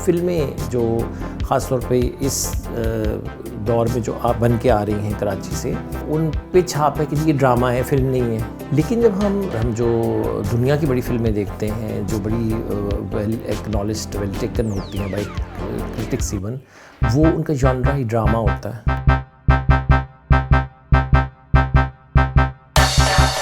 فلمیں جو خاص طور پہ اس دور میں جو آپ بن کے آ رہی ہیں کراچی سے، ان پہ چھاپ ہے کہ یہ ڈرامہ ہے، فلم نہیں ہے. لیکن جب ہم جو دنیا کی بڑی فلمیں دیکھتے ہیں جو بڑی ویل ایکنالجڈ ویل ٹیکن ہوتی ہیں بائی کرٹکس ایون، وہ ان کا جانرا ہی ڈرامہ ہوتا ہے.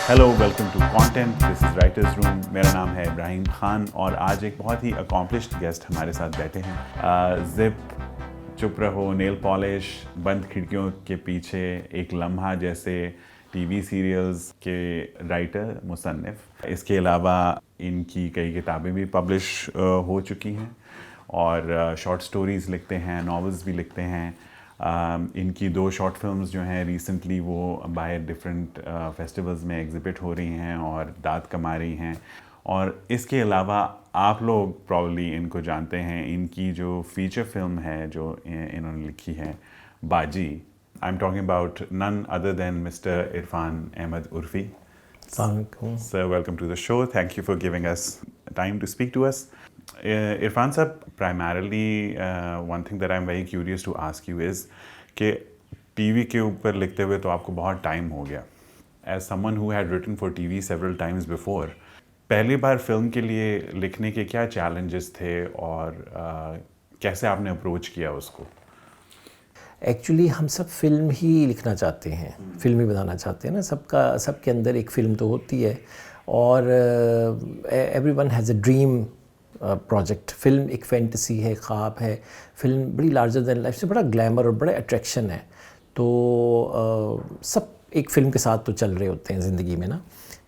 Hello, welcome to content, this is writers room. میرا نام ہے ابراہیم خان اور آج ایک بہت ہی اکامپلشڈ گیسٹ ہمارے ساتھ بیٹھے ہیں. زپ، چپ رہو، نیل پالش، بند کھڑکیوں کے پیچھے، ایک لمحہ جیسے ٹی وی سیریلز کے رائٹر، مصنف. اس کے علاوہ ان کی کئی کتابیں بھی پبلش ہو چکی ہیں اور شارٹ سٹوریز لکھتے ہیں، ناولز بھی لکھتے ہیں. ان کی 2 شارٹ فلمز جو ہیں ریسنٹلی وہ باہر ڈفرینٹ فیسٹیولز میں ایگزبٹ ہو رہی ہیں اور داد کما رہی ہیں. اور اس کے علاوہ آپ لوگ پرابلی ان کو جانتے ہیں، ان کی جو فیچر فلم ہے جو انہوں نے لکھی ہے، باجی. I am talking about none other than mister Irfan Ahmed Irfi. السلام علیکم. Sir, welcome to the show. Thank you for giving us time to speak to us. Irfan sahab, primarily one thing that I'm very curious to ask you is کہ T V کے اوپر لکھتے ہوئے تو آپ کو بہت ٹائم ہو گیا. As someone who had written for TV several times before, پہلی بار فلم کے لیے لکھنے کے کیا چیلنجز تھے اور کیسے آپ نے اپروچ کیا اس کو؟ ایکچولی ہم سب فلم ہی لکھنا چاہتے ہیں، فلم ہی بنانا چاہتے ہیں نا. سب کے اندر ایک فلم تو ہوتی ہے اور every one has a dream project. Film ایک فینٹیسی ہے، خواب ہے. فلم بڑی لارجر دین لائف سے بڑا گلیمر اور بڑا اٹریکشن ہے. تو سب ایک فلم کے ساتھ تو چل رہے ہوتے ہیں زندگی میں نا.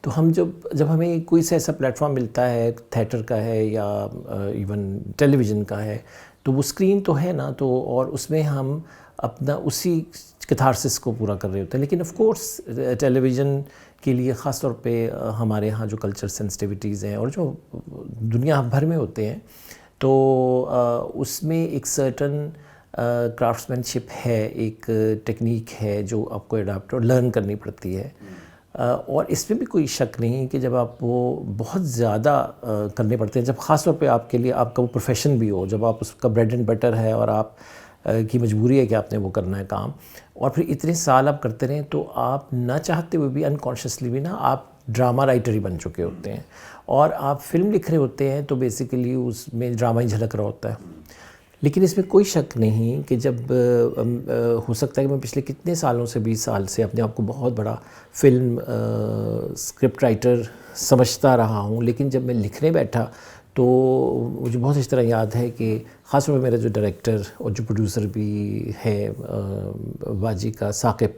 تو ہم جب ہمیں کوئی سا ایسا پلیٹ فارم ملتا ہے، تھیٹر کا ہے یا ایون ٹیلی ویژن کا ہے، تو وہ اسکرین تو ہے نا، تو اور اس میں ہم اپنا اسی کیتھارسس کو پورا کر رہے ہوتے ہیں. لیکن آف کورس ٹیلی ویژن کے لیے خاص طور پہ ہمارے ہاں جو کلچر سینسٹیوٹیز ہیں اور جو دنیا بھر میں ہوتے ہیں، تو اس میں ایک سرٹن کرافٹس مین شپ ہے، ایک ٹیکنیک ہے جو آپ کو اڈاپٹ اور لرن کرنی پڑتی ہے. اور اس میں بھی کوئی شک نہیں کہ جب آپ وہ بہت زیادہ کرنے پڑتے ہیں، جب خاص طور پہ آپ کے لیے آپ کا وہ پروفیشن بھی ہو، جب آپ اس کا بریڈ اینڈ بٹر ہے اور آپ کی مجبوری ہے کہ آپ نے وہ کرنا ہے کام، اور پھر اتنے سال آپ کرتے رہیں، تو آپ نہ چاہتے ہوئے بھی انکانشیسلی بھی نا آپ ڈرامہ رائٹر ہی بن چکے ہوتے ہیں اور آپ فلم لکھ رہے ہوتے ہیں. تو بیسیکلی اس میں ڈرامہ ہی جھلک رہا ہوتا ہے. لیکن اس میں کوئی شک نہیں کہ جب ہو سکتا ہے کہ میں پچھلے کتنے سالوں سے 20 سال سے اپنے آپ کو بہت بڑا فلم اسکرپٹ رائٹر سمجھتا رہا ہوں، لیکن جب میں لکھنے بیٹھا تو مجھے بہت اس طرح یاد ہے کہ خاص طور پہ میرا جو ڈائریکٹر اور جو پروڈیوسر بھی ہے باجی کا، ثاقب،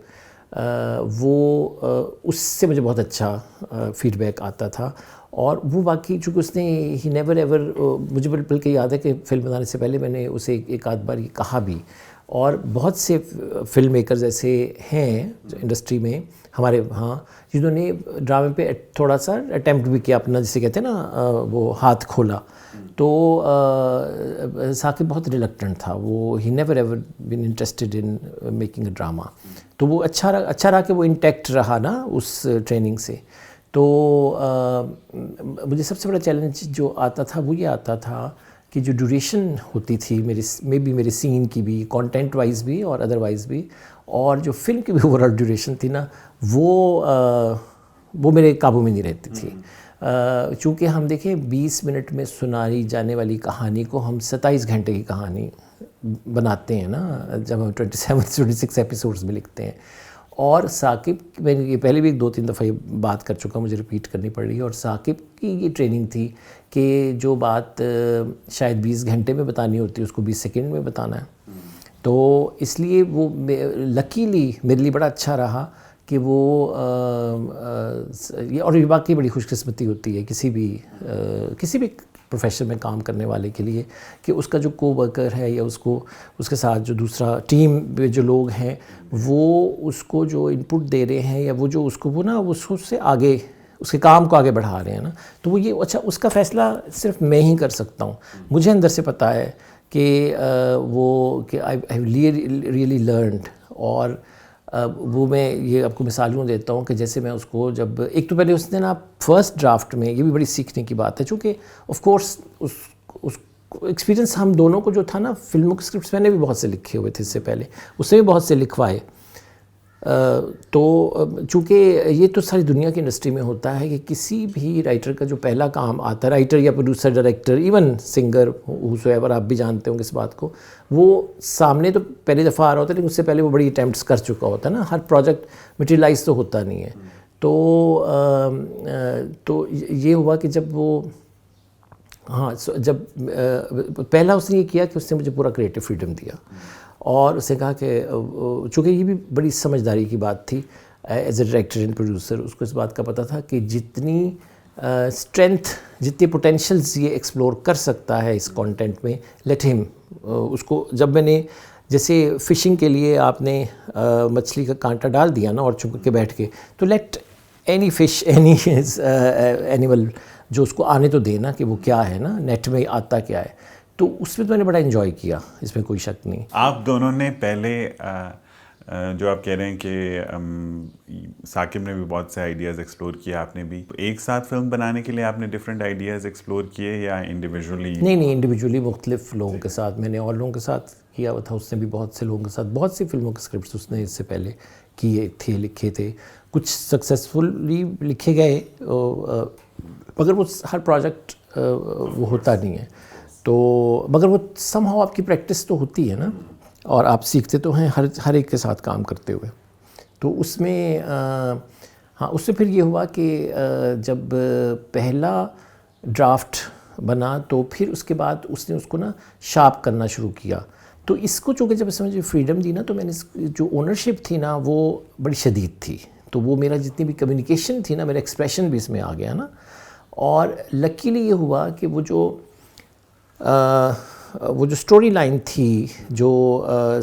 وہ اس سے مجھے بہت اچھا فیڈ بیک آتا تھا. اور وہ باقی چونکہ اس نے ہی نیور ایور، مجھے بلکہ یاد ہے کہ فلم بنانے سے پہلے میں نے اسے ایک آدھ بار یہ کہا بھی. اور بہت سے فلم میکرز ایسے ہیں انڈسٹری میں ہمارے ہاں جنہوں نے ڈرامے پہ تھوڑا سا اٹیمپٹ بھی کیا اپنا، جسے کہتے ہیں نا وہ ہاتھ کھولا. تو ثاقب بہت ریلکٹنٹ تھا، وہ he never ever been interested in making a drama. تو وہ اچھا رہا کہ وہ انٹیکٹ رہا نا اس ٹریننگ سے. تو مجھے سب سے بڑا چیلنج جو آتا تھا وہ یہ آتا تھا کہ جو ڈیوریشن ہوتی تھی میری سین کی بھی، کانٹینٹ وائز بھی اور ادر وائز بھی، اور جو فلم کی بھی اوور آل ڈیوریشن تھی نا، وہ میرے قابو میں نہیں رہتی تھی. چونکہ ہم دیکھیں 20 منٹ میں سنائی جانے والی کہانی کو ہم 27 گھنٹے کی کہانی بناتے ہیں نا، جب ہم 26 ایپیسوڈز میں لکھتے ہیں. اور ثاقب، میں نے یہ پہلے بھی 2-3 دفعہ یہ بات کر چکا، مجھے ریپیٹ کرنی پڑ رہی ہے. اور ثاقب کی یہ ٹریننگ تھی کہ جو بات شاید 20 گھنٹے میں بتانی ہوتی ہے اس کو 20 سیکنڈ میں بتانا ہے. تو اس لیے وہ لکیلی میرے لیے بڑا اچھا رہا کہ وہ اور یہ واقعی بڑی خوش قسمتی ہوتی ہے کسی بھی پروفیشن میں کام کرنے والے کے لیے کہ اس کا جو کو ورکر ہے یا اس کے ساتھ جو دوسرا ٹیم میں جو لوگ ہیں، وہ اس کو جو ان پٹ دے رہے ہیں یا وہ جو اس سے آگے اس کے کام کو آگے بڑھا رہے ہیں نا. تو وہ یہ اچھا، اس کا فیصلہ صرف میں ہی کر سکتا ہوں. مجھے اندر سے پتہ ہے کہ آئی ہیو ریئلی لرنڈ. اور وہ میں یہ آپ کو مثال یوں دیتا ہوں کہ جیسے میں اس کو جب ایک تو پہلے اس نے نا فرسٹ ڈرافٹ میں، یہ بھی بڑی سیکھنے کی بات ہے، چونکہ آف کورس اس ایکسپیرینس ہم دونوں کو جو تھا نا، فلموں کے اسکرپٹس میں نے بھی بہت سے لکھے ہوئے تھے اس سے پہلے، اس نے بھی بہت سے لکھوائے. تو چونکہ یہ تو ساری دنیا کی انڈسٹری میں ہوتا ہے کہ کسی بھی رائٹر کا جو پہلا کام آتا ہے، رائٹر یا پروڈیوسر، ڈائریکٹر، ایون سنگر، ہوسویور، آپ بھی جانتے ہوں اس بات کو، وہ سامنے تو پہلی دفعہ آ رہا ہوتا ہے، لیکن اس سے پہلے وہ بڑی اٹیمپٹس کر چکا ہوتا ہے نا. ہر پروجیکٹ مٹیریلائز تو ہوتا نہیں ہے. تو یہ ہوا کہ جب وہ جب پہلا اس نے یہ کیا کہ اس نے مجھے پورا کریٹو فریڈم دیا، اور اس نے کہا کہ چونکہ یہ بھی بڑی سمجھداری کی بات تھی as a director and producer, اس کو اس بات کا پتہ تھا کہ جتنی اسٹرینتھ، جتنی پوٹینشیلز یہ ایکسپلور کر سکتا ہے اس کانٹینٹ میں، لیٹ ہم. اس کو جب میں نے جیسے فشنگ کے لیے آپ نے مچھلی کا کانٹا ڈال دیا نا اور چپ کے بیٹھ کے، تو let any fish, any animal جو اس کو آنے تو دینا کہ وہ کیا ہے نا، نیٹ میں آتا کیا ہے. تو اس میں تو میں نے بڑا انجوائے کیا، اس میں کوئی شک نہیں. آپ دونوں نے پہلے جو آپ کہہ رہے ہیں کہ ثاقب نے بھی بہت سے آئیڈیاز ایکسپلور کیا، آپ نے بھی ایک ساتھ فلم بنانے کے لیے آپ نے ڈفرینٹ آئیڈیاز ایکسپلور کیے یا انڈیویجولی؟ نہیں، انڈیویجولی مختلف لوگوں کے ساتھ میں نے اور لوگوں کے ساتھ کیا ہوا تھا. اس نے بھی بہت سے لوگوں کے ساتھ بہت سی فلموں کے اسکرپٹس اس نے اس سے پہلے کیے تھے، لکھے تھے. کچھ سکسیزفلی لکھے گئے مگر وہ ہر پروجیکٹ وہ ہوتا نہیں ہے. تو مگر وہ سم ہاؤ آپ کی پریکٹس تو ہوتی ہے نا، اور آپ سیکھتے تو ہیں ہر ایک کے ساتھ کام کرتے ہوئے. تو اس میں اس سے پھر یہ ہوا کہ جب پہلا ڈرافٹ بنا تو پھر اس کے بعد اس نے اس کو نا شارپ کرنا شروع کیا. تو اس کو چونکہ جب اس میں مجھے فریڈم دی نا، تو میں نے جو اونرشپ تھی نا وہ بڑی شدید تھی. تو وہ میرا جتنی بھی کمیونیکیشن تھی نا، میرا ایکسپریشن بھی اس میں آ گیا نا. اور لکیلی یہ ہوا کہ وہ جو سٹوری لائن تھی جو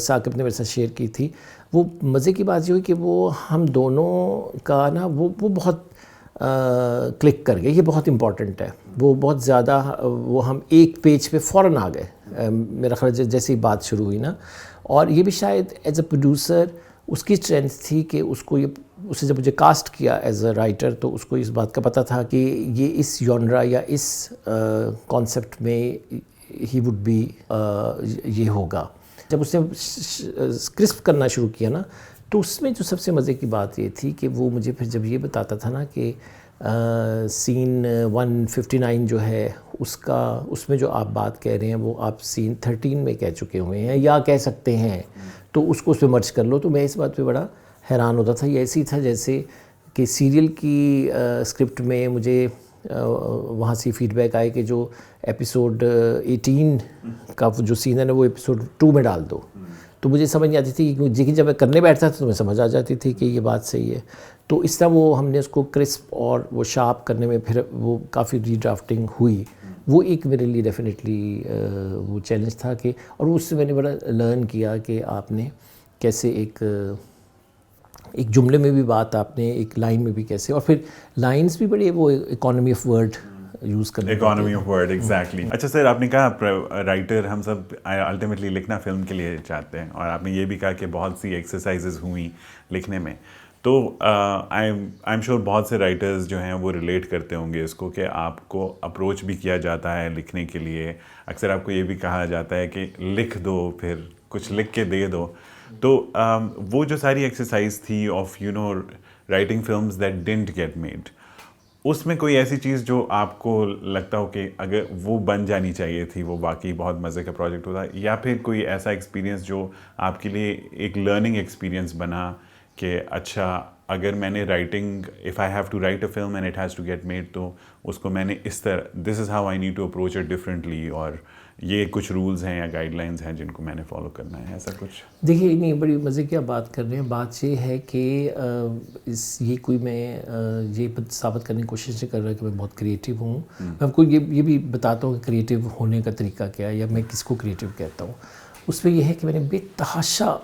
ثاقب نے میرے ساتھ شیئر کی تھی، وہ مزے کی بات یہ ہوئی کہ وہ ہم دونوں کا نا وہ بہت کلک کر گئے. یہ بہت امپورٹنٹ ہے، وہ بہت زیادہ وہ ہم ایک پیج پہ فوراً آ گئے. میرا خیال جیسے ہی بات شروع ہوئی نا، اور یہ بھی شاید ایز اے پروڈیوسر اس کی اسٹرینتھ تھی کہ اسے جب مجھے کاسٹ کیا ایز اے رائٹر، تو اس کو اس بات کا پتہ تھا کہ یہ اس جانرا یا اس کانسیپٹ میں ہی وڈ بی یہ ہوگا. جب اس نے اسکرپٹ کرنا شروع کیا نا، تو اس میں جو سب سے مزے کی بات یہ تھی کہ وہ مجھے پھر جب یہ بتاتا تھا نا کہ سین 159 جو ہے اس میں جو آپ بات کہہ رہے ہیں وہ آپ سین 13 میں کہہ چکے ہوئے ہیں یا کہہ سکتے ہیں، تو اس کو اس پہ مرچ کر لو. تو میں اس بات پہ بڑا حیران ہوتا تھا. یہ ایسی تھا جیسے کہ سیریل کی اسکرپٹ میں مجھے وہاں سے فیڈ بیک آئے کہ جو ایپیسوڈ 18 کا جو سین ہے نا وہ ایپیسوڈ 2 میں ڈال دو. تو مجھے سمجھ نہیں آتی تھی، لیکن جب میں کرنے بیٹھتا تھا تو میں سمجھ آ جاتی تھی کہ یہ بات صحیح ہے. تو اس طرح وہ ہم نے اس کو کرسپ اور وہ شارپ کرنے میں پھر وہ کافی ری ڈرافٹنگ ہوئی. وہ ایک میرے لیے ڈیفینیٹلی وہ چیلنج تھا کہ، اور اس سے میں نے بڑا لرن کیا کہ آپ نے کیسے ایک جملے میں بھی بات، آپ نے ایک لائن میں بھی کیسے، اور پھر لائنز بھی بڑی وہ اکانومی آف ورڈ یوز کرنے. Economy of word, exactly. اچھا سر، آپ نے کہا رائٹر ہم سب الٹیمیٹلی لکھنا فلم کے لیے چاہتے ہیں، اور آپ نے یہ بھی کہا کہ بہت سی ایکسرسائزز ہوئیں لکھنے میں. تو آئی ایم شیور بہت سے رائٹرز جو ہیں وہ ریلیٹ کرتے ہوں گے اس کو کہ آپ کو اپروچ بھی کیا جاتا ہے لکھنے کے لیے. اکثر آپ کو یہ بھی کہا جاتا ہے کہ لکھ دو، پھر کچھ لکھ کے دے دو. تو وہ جو ساری ایکسرسائز تھی of writing films that didn't get made, اس میں کوئی ایسی چیز جو آپ کو لگتا ہو کہ اگر وہ بن جانی چاہیے تھی، وہ واقعی بہت مزے کا پروجیکٹ ہوتا، یا پھر کوئی ایسا ایکسپیرینس جو آپ کے لیے ایک لرننگ ایکسپیرینس بنا کہ اچھا اگر میں نے writing, if I have to write a film and it has to get made, تو اس کو میں نے اس طرح، this is how I need to approach it differently, اور یہ کچھ رولز ہیں یا گائیڈ لائنز ہیں جن کو میں نے فالو کرنا ہے، ایسا کچھ؟ دیکھیے، نہیں، بڑی مزے کی آپ بات کر رہے ہیں. بات یہ ہے کہ یہ کوئی میں یہ ثابت کرنے کی کوشش نہیں کر رہا کہ میں بہت کریٹیو ہوں. میں آپ کو یہ بھی بتاتا ہوں کہ کریٹیو ہونے کا طریقہ کیا ہے، یا میں کس کو کریٹیو کہتا ہوں. اس میں یہ ہے کہ میں نے بے تحاشا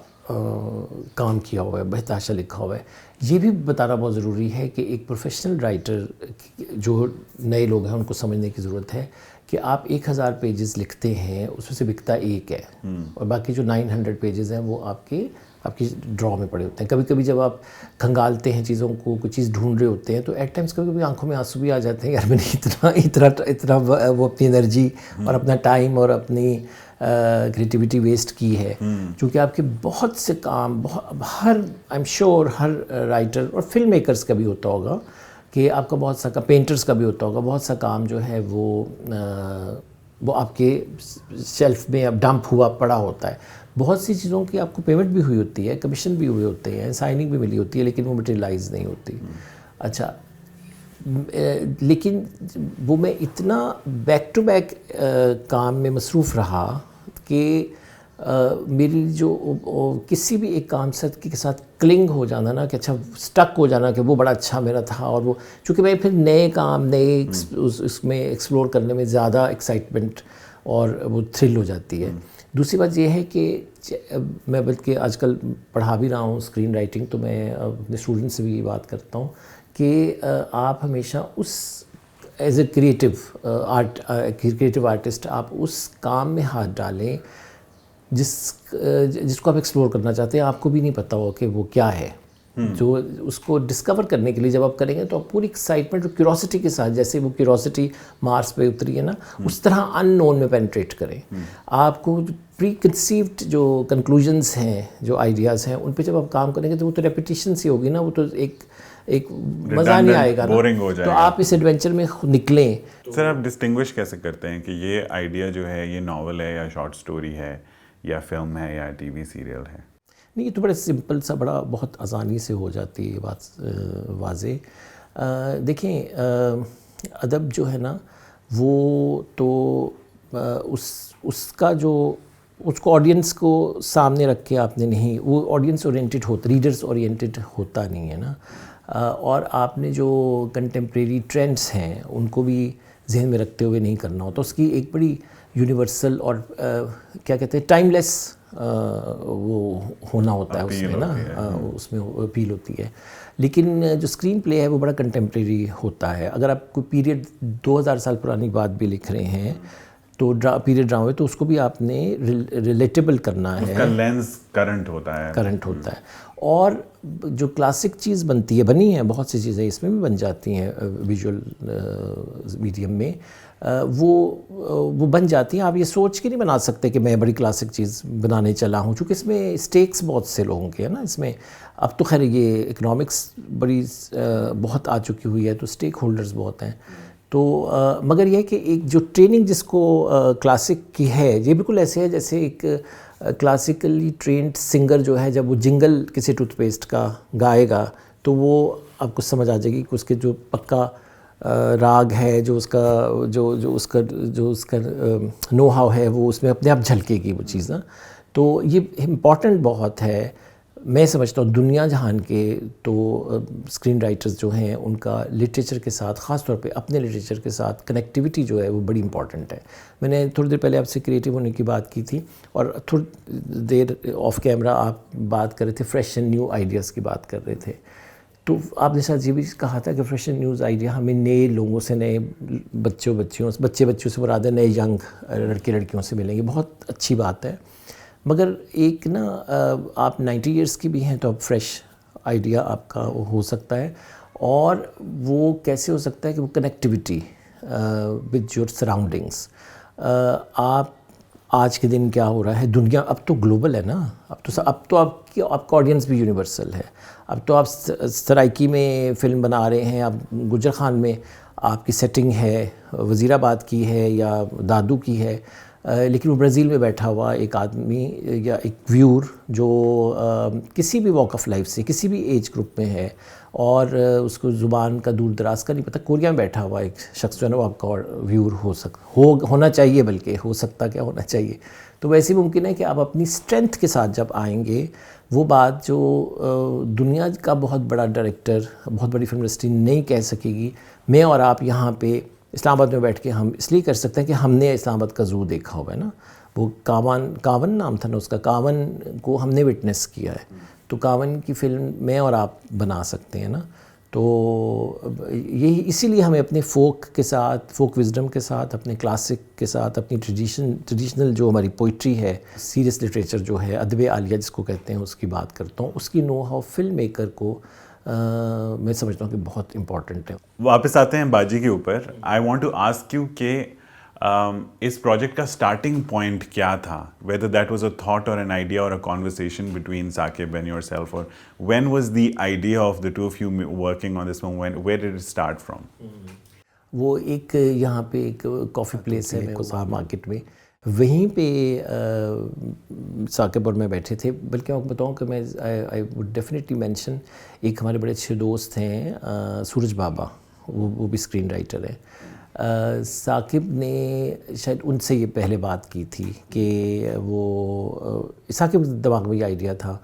کام کیا ہوا ہے، بے تحاشا لکھا ہوا ہے. یہ بھی بتانا بہت ضروری ہے کہ ایک پروفیشنل رائٹر جو نئے لوگ ہیں ان کو سمجھنے کی ضرورت ہے کہ آپ 1000 پیجز لکھتے ہیں اس میں سے بکتا ایک ہے اور باقی جو 900 پیجز ہیں وہ آپ کی ڈرا میں پڑے ہوتے ہیں. کبھی کبھی جب آپ کھنگالتے ہیں چیزوں کو, کوئی چیز ڈھونڈ رہے ہوتے ہیں تو ایٹ ٹائمس کبھی کبھی آنکھوں میں آنسو بھی آ جاتے ہیں, یار میں نے اتنا وہ اپنی انرجی اور اپنا ٹائم اور اپنی کریٹیوٹی ویسٹ کی ہے. چونکہ آپ کے بہت سے کام ہر آئی ایم شیور ہر رائٹر اور فلم میکرز کا بھی ہوتا ہوگا کہ آپ کا بہت سا پینٹرز کا بھی ہوتا ہوگا, بہت سا کام جو ہے وہ آپ کے شیلف میں اب ڈمپ ہوا پڑا ہوتا ہے. بہت سی چیزوں کی آپ کو پیمنٹ بھی ہوئی ہوتی ہے, کمیشن بھی ہوئے ہوتے ہیں, سائننگ بھی ملی ہوتی ہے, لیکن وہ مٹیریلائز نہیں ہوتی. اچھا, لیکن وہ میں اتنا بیک ٹو بیک کام میں مصروف رہا کہ میری جو کسی بھی ایک کام کے ساتھ کلنگ ہو جانا نا, کہ اچھا سٹک ہو جانا کہ وہ بڑا اچھا میرا تھا, اور وہ چونکہ میں پھر نئے کام نئے اس میں ایکسپلور کرنے میں زیادہ ایکسائٹمنٹ اور وہ تھرل ہو جاتی ہے. دوسری بات یہ ہے کہ میں بلکہ آج کل پڑھا بھی رہا ہوں اسکرین رائٹنگ, تو میں اپنے اسٹوڈنٹ سے بھی یہ بات کرتا ہوں کہ آپ ہمیشہ اس ایز اے کریٹیو آرٹسٹ آپ اس کام میں ہاتھ ڈالیں جس کو آپ ایکسپلور کرنا چاہتے ہیں. آپ کو بھی نہیں پتہ ہو کہ وہ کیا ہے, جو اس کو ڈسکور کرنے کے لیے جب آپ کریں گے تو آپ پوری ایکسائٹمنٹ اور کیوروسٹی کے ساتھ, جیسے وہ کیوروسٹی مارس پہ اتری ہے نا, اس طرح ان نون میں پینٹریٹ کریں. آپ کو پری کنسیوڈ جو کنکلوژنس ہیں, جو آئیڈیاز ہیں, ان پہ جب آپ کام کریں گے تو وہ تو ریپیٹیشن سی ہوگی نا, وہ تو ایک مزہ نہیں آئے گا نا. تو آپ اس ایڈونچر میں نکلیں. سر آپ ڈسٹنگوش کیسے کرتے ہیں کہ یہ آئیڈیا جو ہے یہ ناول ہے یا شارٹ سٹوری ہے یا فلم ہے یا ٹی وی سیریل ہے؟ نہیں, یہ تو بڑا سمپل سا, بہت آسانی سے ہو جاتی ہے یہ بات واضح. دیکھیں, ادب جو ہے نا وہ تو اس کا جو اس کو آڈینس کو سامنے رکھ کے آپ نے نہیں, وہ آڈینس اورینٹڈ ہوتا, ریڈرز اورینٹڈ ہوتا نہیں ہے نا. اور آپ نے جو کنٹمپریری ٹرینڈس ہیں ان کو بھی ذہن میں رکھتے ہوئے نہیں کرنا ہوتا. اس کی ایک بڑی یونیورسل اور کیا کہتے ہیں ٹائم لیس وہ ہونا ہوتا ہے اس میں نا, اس میں اپیل ہوتی ہے. لیکن جو اسکرین پلے ہے وہ بڑا کنٹمپریری ہوتا ہے. اگر آپ کوئی پیریڈ 2000 سال پرانی بات بھی لکھ رہے ہیں تو پیریڈ ڈرامے, تو اس کو بھی آپ نے ریلیٹیبل کرنا ہے, اس کا لینز کرنٹ ہوتا ہے. اور جو کلاسک چیز بنتی ہے, بنی ہے بہت سی چیزیں اس میں بھی بن جاتی ہیں ویژول میڈیم میں, وہ بن جاتی ہیں. آپ یہ سوچ کے نہیں بنا سکتے کہ میں بڑی کلاسک چیز بنانے چلا ہوں, چونکہ اس میں اسٹیکس بہت سے لوگوں کے ہیں نا. اس میں اب تو خیر یہ اکنامکس بہت آ چکی ہوئی ہے, تو اسٹیک ہولڈرز بہت ہیں. تو مگر یہ کہ ایک جو ٹریننگ جس کو کلاسک کی ہے, یہ بالکل ایسے ہے جیسے ایک کلاسیکلی ٹرینڈ سنگر جو ہے جب وہ جنگل کسی ٹوتھ پیسٹ کا گائے گا تو وہ آپ کو سمجھ آ جائے گی کہ اس کے جو پکا راگ ہے, جو اس کا نو ہاؤ ہے, وہ اس میں اپنے آپ جھلکے گی وہ چیز نا. تو یہ امپورٹنٹ بہت ہے. میں سمجھتا ہوں دنیا جہان کے تو اسکرین رائٹرز جو ہیں ان کا لٹریچر کے ساتھ, خاص طور پہ اپنے لٹریچر کے ساتھ کنیکٹیوٹی جو ہے وہ بڑی امپورٹنٹ ہے. میں نے تھوڑی دیر پہلے آپ سے کریٹیو ہونے کی بات کی تھی, اور تھوڑی دیر آف کیمرہ آپ بات کر رہے تھے فریش اینڈ نیو آئیڈیاز کی بات کر رہے تھے. تو آپ نے شاید یہ بھی کہا تھا کہ فریش اینڈ نیوز آئیڈیا ہمیں نئے لوگوں سے, نئے بچوں سے مراد ہے نئے ینگ لڑکے لڑکیوں سے ملیں گے. بہت اچھی بات ہے, مگر ایک نا آپ 90 ایئرس کی بھی ہیں تو اب فریش آئیڈیا آپ کا ہو سکتا ہے. اور وہ کیسے ہو سکتا ہے کہ وہ کنیکٹیوٹی وتھ یور سراؤنڈنگس. آپ آج کے دن کیا ہو رہا ہے, دنیا اب تو گلوبل ہے نا, اب تو آپ کا آڈینس بھی یونیورسل ہے. اب تو آپ سرائکی میں فلم بنا رہے ہیں, آپ گجر خان میں آپ کی سیٹنگ ہے, وزیر آباد کی ہے یا دادو کی ہے, لیکن وہ برازیل میں بیٹھا ہوا ایک آدمی یا ایک ویور جو کسی بھی واک آف لائف سے, کسی بھی ایج گروپ میں ہے, اور اس کو زبان کا دور دراز کا نہیں پتہ, کوریا میں بیٹھا ہوا ایک شخص جو ہے نا وہ آپ کا ویور ہونا چاہیے, بلکہ ہو سکتا کیا ہونا چاہیے. تو ویسے ممکن ہے کہ آپ اپنی اسٹرینتھ کے ساتھ جب آئیں گے, وہ بات جو دنیا کا بہت بڑا ڈائریکٹر, بہت بڑی فلم انڈسٹری نہیں کہہ سکے گی, میں اور آپ یہاں پہ اسلام آباد میں بیٹھ کے ہم اس لیے کر سکتے ہیں کہ ہم نے اسلام آباد کا زو دیکھا ہوا ہے نا. وہ کاون نام تھا نا اس کا, کاون کو ہم نے وٹنس کیا ہے. تو کاون کی فلم میں اور آپ بنا سکتے ہیں نا. تو یہی اسی لیے ہمیں اپنے فوک کے ساتھ، فوک وزڈم کے ساتھ، اپنے کلاسک کے ساتھ، اپنی ٹریڈیشنل جو ہماری پوئٹری ہے، سیریس لٹریچر جو ہے، ادب عالیہ جس کو کہتے ہیں، اس کی بات کرتا ہوں. اس کی نو ہاؤ فلم میکر کو میں سمجھتا ہوں کہ بہت امپورٹنٹ ہے. واپس آتے ہیں باجی کے اوپر. I want to ask you کہ اس پروجیکٹ کا اسٹارٹنگ پوائنٹ کیا تھا, whether that was a thought or an idea or a conversation between Saqib and yourself, or when was the idea of the two of you working on this one, where did it start from? وہ ایک یہاں پہ ایک کافی place ہے کوسار market میں, وہیں پہ ثاقب اور میں بیٹھے تھے. بلکہ میں آپ کو بتاؤں کہ میں آئی وڈ ڈیفینیٹلی مینشن ایک ہمارے بڑے اچھے دوست ہیں سورج بابا, وہ بھی اسکرین رائٹر ہیں. ثاقب نے شاید ان سے یہ پہلے بات کی تھی کہ وہ ثاقب دماغ میں یہ آئیڈیا تھا,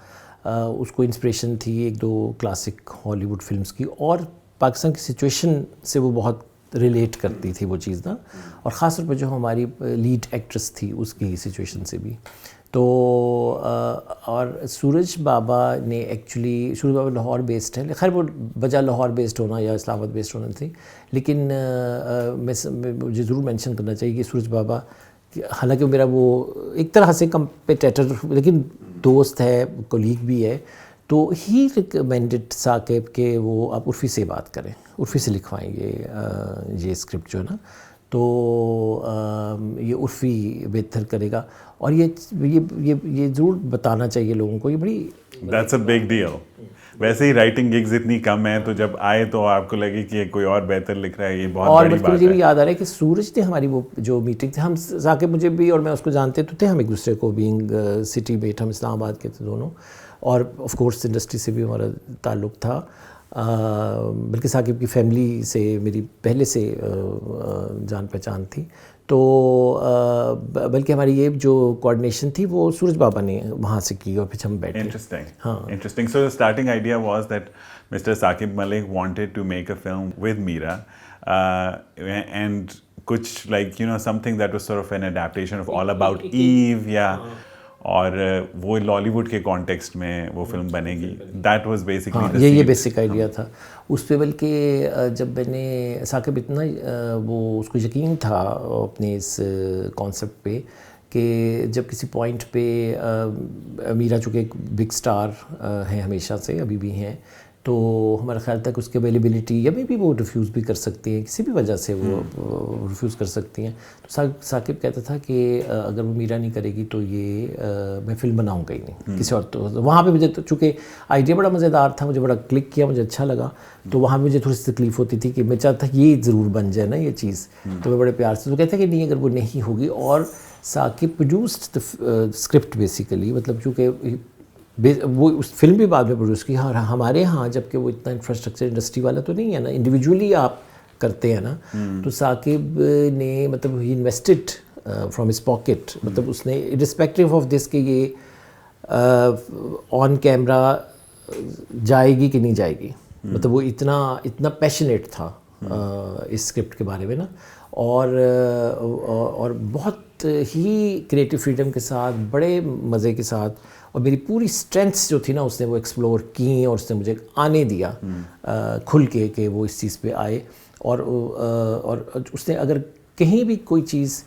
اس کو انسپریشن تھی ایک دو کلاسک ہالی ووڈ فلمز کی, اور پاکستان کی سچویشن سے وہ بہت ریلیٹ کرتی تھی وہ چیز نا, اور خاص طور پہ جو ہماری لیڈ ایکٹریس تھی اس کی سچویشن سے بھی. تو اور سورج بابا نے ایکچولی, سورج بابا لاہور بیسڈ ہے, خیر وہ بجا لاہور بیسڈ ہونا یا اسلام آباد بیسڈ ہونا تھی, لیکن مجھے ضرور مینشن کرنا چاہیے کہ سورج بابا حالانکہ میرا وہ ایک طرح سے کمپیٹیٹر لیکن دوست ہے, کولیگ بھی ہے, تو ہی ریکمینڈڈ ثاقب کہ وہ آپ عرفی سے بات کریں, عرفی سے لکھوائیں یہ اسکرپٹ جو ہے نا, تو یہ عرفی بہتر کرے گا. اور یہ ضرور بتانا چاہیے لوگوں کو, یہ بڑی That's a big deal. ویسے ہی رائٹنگ گگز اتنی کم ہیں, تو جب آئے تو آپ کو لگے کہ کوئی اور بہتر لکھ رہا ہے, یہ بہت بڑی بات ہے. اور مجھے بھی یاد آ رہا ہے کہ سورج نے ہماری وہ جو میٹنگ تھی, ہم ثاقب مجھے بھی اور میں اس کو جانتے تو تھے, ہم ایک دوسرے کو بینگ سٹی میٹ, ہم اسلام آباد کے تھے دونوں, اور آف کورس انڈسٹری سے بھی ہمارا تعلق تھا. بلکہ ثاقب کی فیملی سے میری پہلے سے جان پہچان تھی. تو بلکہ ہماری یہ جو کوآرڈینیشن تھی وہ سورج بابا نے وہاں سے کی, اور پھر ہم بیٹھے. Interesting. So the starting idea was that Mr. Saqib Malik wanted to make a film with Meera, and kuch like, you know, something that was sort of an adaptation of All About Eve, yeah. اور وہ lolly would کے context میں وہ film بنے گی. That was basically یہ basic idea تھا اس پہ. بلکہ جب میں نے ثاقب اتنا وہ اس کو یقین تھا اپنے اس کانسیپٹ پہ کہ جب کسی پوائنٹ پہ میرا چونکہ ایک بگ اسٹار ہیں ہمیشہ سے, ابھی بھی ہیں, تو ہمارا خیال تھا کہ اس کی اویلیبلٹی یا میں بھی وہ ریفیوز بھی کر سکتی ہیں, کسی بھی وجہ سے وہ ریفیوز کر سکتی ہیں. تو ثاقب کہتا تھا کہ اگر وہ میرا نہیں کرے گی تو یہ میں فلم بناؤں گا ہی نہیں کسی اور. تو وہاں پہ مجھے چونکہ آئیڈیا بڑا مزیدار تھا, مجھے بڑا کلک کیا, مجھے اچھا لگا, تو وہاں پہ مجھے تھوڑی سی تکلیف ہوتی تھی کہ میں چاہتا تھا یہ ضرور بن جائے نا یہ چیز, تو میں بڑے پیار سے. تو کہتا کہ نہیں اگر وہ نہیں ہوگی. اور ثاقب پروڈیوسڈ اسکرپٹ بیسیکلی, مطلب چونکہ وہ اس فلم بھی بعد میں پروڈیوس کی. اور ہمارے ہاں جب کہ وہ اتنا انفراسٹرکچر انڈسٹری والا تو نہیں ہے نا, انڈیویجولی آپ کرتے ہیں نا, تو ثاقب نے مطلب ہی انویسٹڈ فرام ہز پاکٹ, مطلب اس نے رسپیکٹیو آف دس کہ یہ آن کیمرہ جائے گی کہ نہیں جائے گی, مطلب وہ اتنا پیشنیٹ تھا اس اسکرپٹ کے بارے میں نا, اور بہت ہی کریٹیو فریڈم کے ساتھ, بڑے مزے کے ساتھ, اور میری پوری اسٹرینتھس جو تھی نا اس نے وہ ایکسپلور کی, اور اس نے مجھے آنے دیا کھل کے کہ وہ اس چیز پہ آئے. اور اس نے اگر کہیں بھی کوئی چیز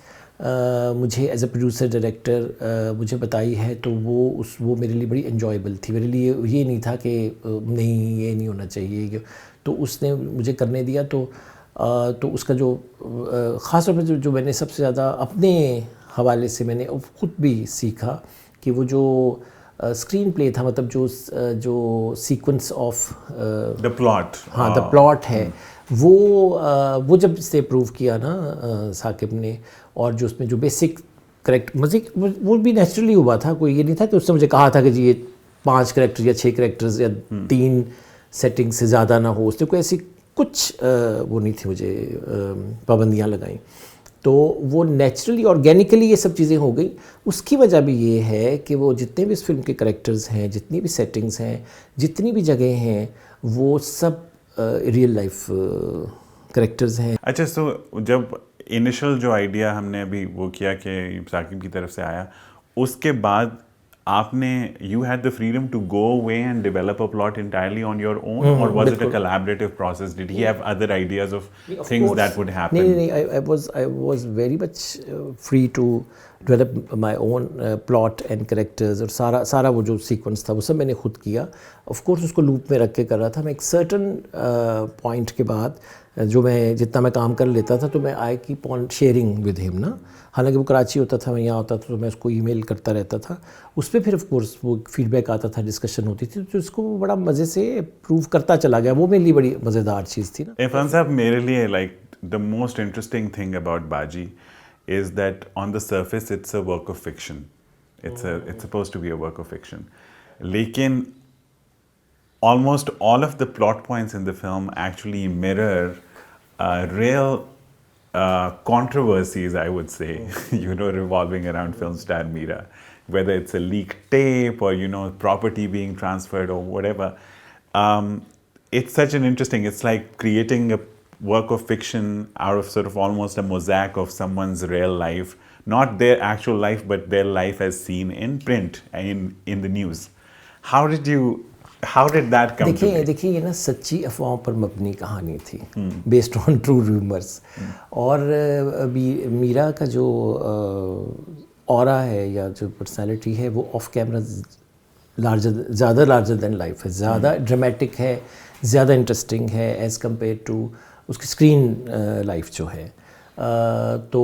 مجھے ایز اے پروڈیوسر ڈائریکٹر مجھے بتائی ہے تو وہ میرے لیے بڑی انجوائبل تھی. میرے لیے یہ نہیں تھا کہ نہیں یہ نہیں ہونا چاہیے, تو اس نے مجھے کرنے دیا. تو اس کا جو خاص طور پہ جو میں نے سب سے زیادہ اپنے حوالے سے میں نے خود بھی سیکھا کہ وہ جو اسکرین پلے تھا, مطلب جو سیکوینس آف دا پلاٹ, ہاں دا پلاٹ ہے, وہ جب اس نے اپروو کیا نا ثاقب نے, اور جو اس میں جو بیسک کریکٹ مزید وہ بھی نیچرلی ہوا تھا. کوئی یہ نہیں تھا کہ اس نے مجھے کہا تھا کہ جی یہ 5 کریکٹر یا 6 کریکٹرز یا 3 سیٹنگ سے زیادہ نہ ہو. اس نے کوئی ایسی کچھ وہ نہیں تھی مجھے پابندیاں لگائیں. تو وہ نیچرلی آرگینکلی یہ سب چیزیں ہو گئی. اس کی وجہ بھی یہ ہے کہ وہ جتنے بھی اس فلم کے کریکٹرز ہیں, جتنی بھی سیٹنگز ہیں, جتنی بھی جگہیں ہیں, وہ سب ریئل لائف کریکٹرز ہیں. اچھا, سو جب انیشل جو آئیڈیا ہم نے ابھی وہ کیا کہ ثاقب کی طرف سے آیا, اس کے بعد آپ نے you had the freedom to go away and develop a plot entirely on your own, or was it a collaborative process? Did he have other ideas of things that would happen? نہیں, I was very much free to develop my own plot and characters, اور سارا وہ جو sequence تھا وہ سب میں نے خود کیا. آف کورس اس کو لوپ میں رکھ کے کر رہا تھا. میں ایک سرٹن پوائنٹ کے بعد جو میں جتنا میں کام کر لیتا تھا تو میں I keep on sharing with ہم نا. حالانکہ وہ کراچی ہوتا تھا, میں یہاں ہوتا تھا, تو میں اس کو ای میل کرتا رہتا تھا. اس پہ پھر آف کورس وہ فیڈ بیک آتا تھا, ڈسکشن ہوتی تھی, تو اس کو بڑا مزے سے پروو کرتا چلا گیا. وہ میرے لیے بڑی مزیدار چیز تھی نا. عرفان صاحب, میرے لیے like the most interesting thing about Baji is that on the surface it's a work of fiction. It's supposed to be a work of fiction. Lekin almost all of the plot points in the film actually mirror real controversies, I would say, revolving around film star Meera. Whether it's a leaked tape or, property being transferred or whatever. It's such an interesting, it's like creating a work of fiction out of sort of almost a mosaic of someone's real life, not their actual life, but their life as seen in print, in the news. How did that come to be? دیکھیے یہ نا سچی افواہوں پر مبنی کہانی تھی, based on true rumours. اور میرا کا جو اورا ہے یا جو پرسنالٹی ہے وہ آف کیمرا زیادہ لارجر دین لائف ہے, زیادہ ڈرامیٹک ہے, زیادہ انٹرسٹنگ ہے ایز کمپیئر ٹو اس کی اسکرین لائف جو ہے. تو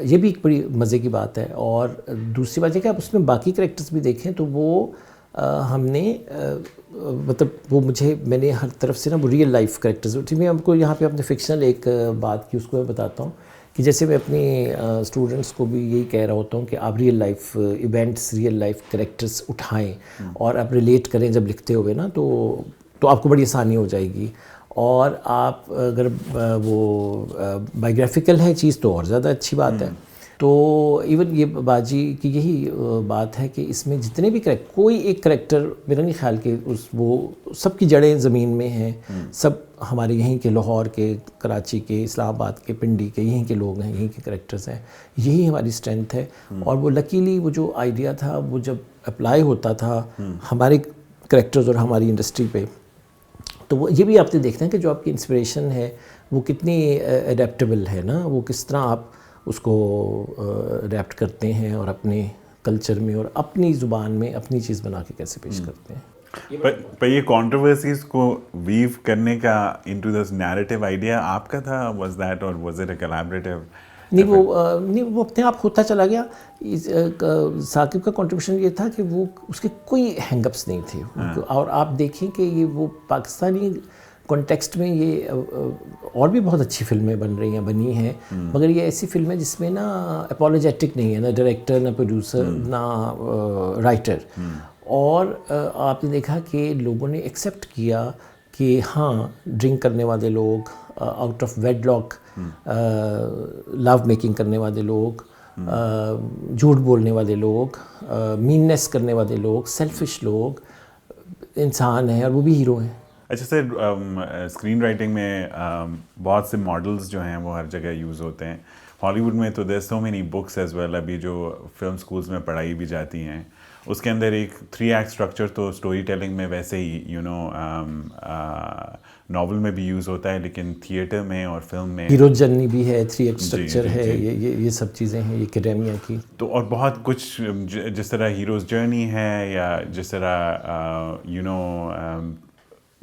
یہ بھی ایک بڑی مزے کی بات ہے. اور دوسری بات یہ کہ آپ اس میں باقی کریکٹرز بھی دیکھیں تو وہ ہم نے مطلب وہ میں نے ہر طرف سے نا وہ ریئل لائف کریکٹرز تھی. میں آپ کو یہاں پہ اپنے فکشنل ایک بات کی اس کو میں بتاتا ہوں کہ جیسے میں اپنے اسٹوڈنٹس کو بھی یہی کہہ رہا ہوتا ہوں کہ آپ real life events, real life characters اٹھائیں اور آپ ریلیٹ کریں جب لکھتے ہوئے نا, تو آپ کو بڑی آسانی ہو جائے گی. اور آپ اگر وہ بایوگرافیکل ہے چیز تو اور زیادہ اچھی بات ہے. تو ایون یہ باجی کی یہی بات ہے کہ اس میں جتنے بھی کوئی ایک کریکٹر میرا نہیں خیال کہ وہ سب کی جڑیں زمین میں ہیں, سب ہمارے یہیں کے, لاہور کے, کراچی کے, اسلام آباد کے, پنڈی کے, یہیں کے لوگ ہیں, یہیں کے کریکٹرز ہیں. یہی ہماری اسٹرینتھ ہے. اور وہ لکیلی وہ جو آئیڈیا تھا وہ جب اپلائی ہوتا تھا ہمارے کریکٹرز اور ہماری انڈسٹری پہ, تو وہ یہ بھی آپ نے دیکھتے ہیں کہ جو آپ کی انسپریشن ہے وہ کتنی اڈیپٹیبل ہے نا, وہ کس طرح آپ اس کو اڈیپٹ کرتے ہیں اور اپنے کلچر میں اور اپنی زبان میں اپنی چیز بنا کے کیسے پیش کرتے ہیں. پر یہ کانٹروورسیز کو ویو کرنے کا انٹو دس نیریٹو آئیڈیا آپ کا تھا, واز دیٹ اور واز اٹ اے کولیبریٹو؟ نہیں, وہ اپنے آپ ہوتا چلا گیا. ثاقب کا کنٹریبیوشن یہ تھا کہ وہ اس کے کوئی ہینگ اپس نہیں تھے. اور آپ دیکھیں کہ یہ وہ پاکستانی کانٹیکسٹ میں یہ اور بھی بہت اچھی فلمیں بنی ہیں, مگر یہ ایسی فلم ہے جس میں نا اپولوجیٹک نہیں ہے, نہ ڈائریکٹر, نہ پروڈیوسر, نہ رائٹر. اور آپ نے دیکھا کہ لوگوں نے ایکسیپٹ کیا کہ ہاں ڈرنک کرنے والے لوگ, out of wedlock love making کرنے والے لوگ, جھوٹ بولنے والے لوگ, میننیس کرنے والے لوگ, سیلفش لوگ انسان ہیں اور وہ بھی ہیرو ہیں. اچھا سر, اسکرین رائٹنگ میں بہت سے ماڈلز جو ہیں وہ ہر جگہ یوز ہوتے ہیں. ہالی ووڈ میں تو there so many books as well, ابھی جو فلم اسکولس میں پڑھائی بھی جاتی ہیں اس کے اندر ایک 3 ایکٹ اسٹرکچر تو اسٹوری ٹیلنگ میں ویسے ہی ناول میں بھی یوز ہوتا ہے, لیکن تھیٹر میں اور فلم میں ہیرو جرنی بھی ہے, 3 ایکٹ اسٹرکچر ہے, یہ سب چیزیں ہیں یہ اکیڈیمیا کی. تو اور بہت کچھ جس طرح ہیروز جرنی ہے یا جس طرح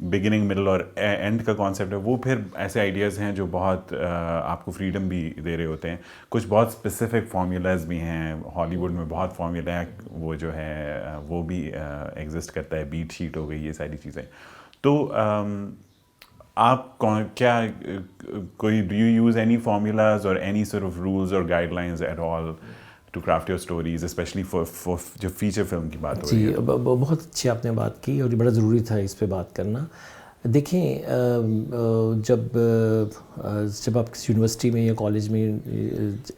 بگننگ, مڈل اور اینڈ کا کانسیپٹ ہے, وہ پھر ایسے آئیڈیاز ہیں جو بہت آپ کو فریڈم بھی دے رہے ہوتے ہیں. کچھ بہت اسپیسیفک فارمولاز بھی ہیں, ہالی ووڈ میں بہت فارمولا ہے, وہ جو ہے وہ بھی ایگزسٹ کرتا ہے, بیٹ شیٹ ہو گئی, یہ ساری چیزیں. تو آپ کیا کوئی do you use any formulas اور اینی سارٹ آف رولز اور guidelines at all to craft your stories, especially for جو فیچر فلم کی بات ہو رہی ہے؟ جی, بہت اچھی آپ نے بات کی اور یہ بڑا ضروری تھا اس پہ بات کرنا. دیکھیں, جب آپ کسی یونیورسٹی میں یا کالج میں,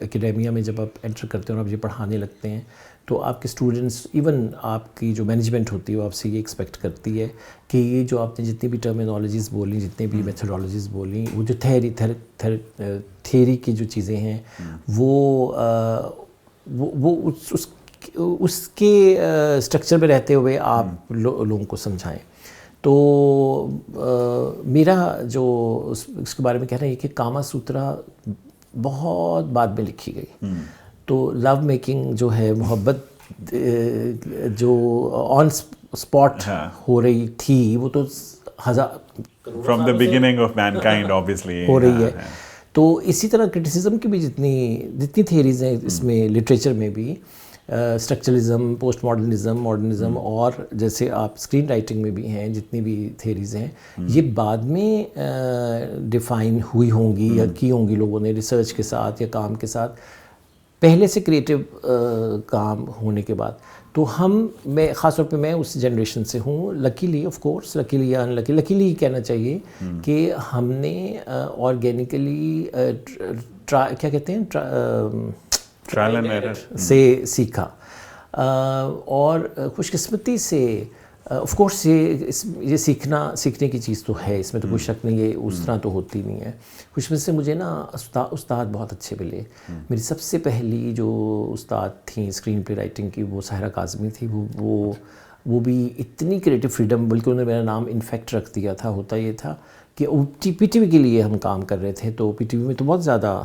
اکیڈیمیا میں جب آپ انٹر کرتے ہیں اور آپ یہ پڑھانے لگتے ہیں تو آپ کے اسٹوڈنٹس, ایون آپ کی جو مینجمنٹ ہوتی ہے وہ آپ سے یہ ایکسپیکٹ کرتی ہے کہ یہ جو آپ نے جتنی بھی ٹرمینالوجیز بولیں, جتنی بھی میتھڈالوجیز بولیں, وہ جو تھیری کی جو چیزیں ہیں وہ اس اس کے اسٹرکچر میں رہتے ہوئے آپ لوگوں کو سمجھائیں. تو میرا جو اس کے بارے میں کہنا ہے کہ کاما سوترا بہت بعد میں لکھی گئی. تو لو میکنگ جو ہے, محبت جو آن اسپاٹ ہو رہی تھی, وہ تو from the beginning of mankind obviously ہو رہی ہے. تو اسی طرح کرٹیسزم کی بھی جتنی تھیریز ہیں اس میں, لٹریچر میں بھی, اسٹرکچرلزم, پوسٹ ماڈرنزم, ماڈرنزم, اور جیسے آپ اسکرین رائٹنگ میں بھی ہیں, جتنی بھی تھیریز ہیں یہ بعد میں ڈیفائن ہوئی ہوں گی یا کی ہوں گی لوگوں نے ریسرچ کے ساتھ یا کام کے ساتھ, پہلے سے کریٹو کام ہونے کے بعد. تو میں خاص طور پہ میں اس جنریشن سے ہوں, لکیلی آف کورس, لکیلی یا لکیلی کہنا چاہیے کہ ہم نے آرگینیکلی کیا کہتے ہیں ٹرائل اینڈ ایرر سے سیکھا, اور خوش قسمتی سے آف کورس یہ سیکھنے کی چیز تو ہے, اس میں تو کوئی شک نہیں ہے, اس طرح تو ہوتی نہیں ہے. خوش قسمتی سے مجھے نا استاد بہت اچھے ملے. میری سب سے پہلی جو استاد تھیں اسکرین پلے رائٹنگ کی وہ ساحرہ کاظمی تھی. وہ بھی اتنی کریٹو فریڈم, بلکہ انہوں نے میرا نام انفیکٹ رکھ دیا تھا. ہوتا یہ تھا کہ پی ٹی وی کے لیے ہم کام کر رہے تھے, تو پی ٹی وی میں تو بہت زیادہ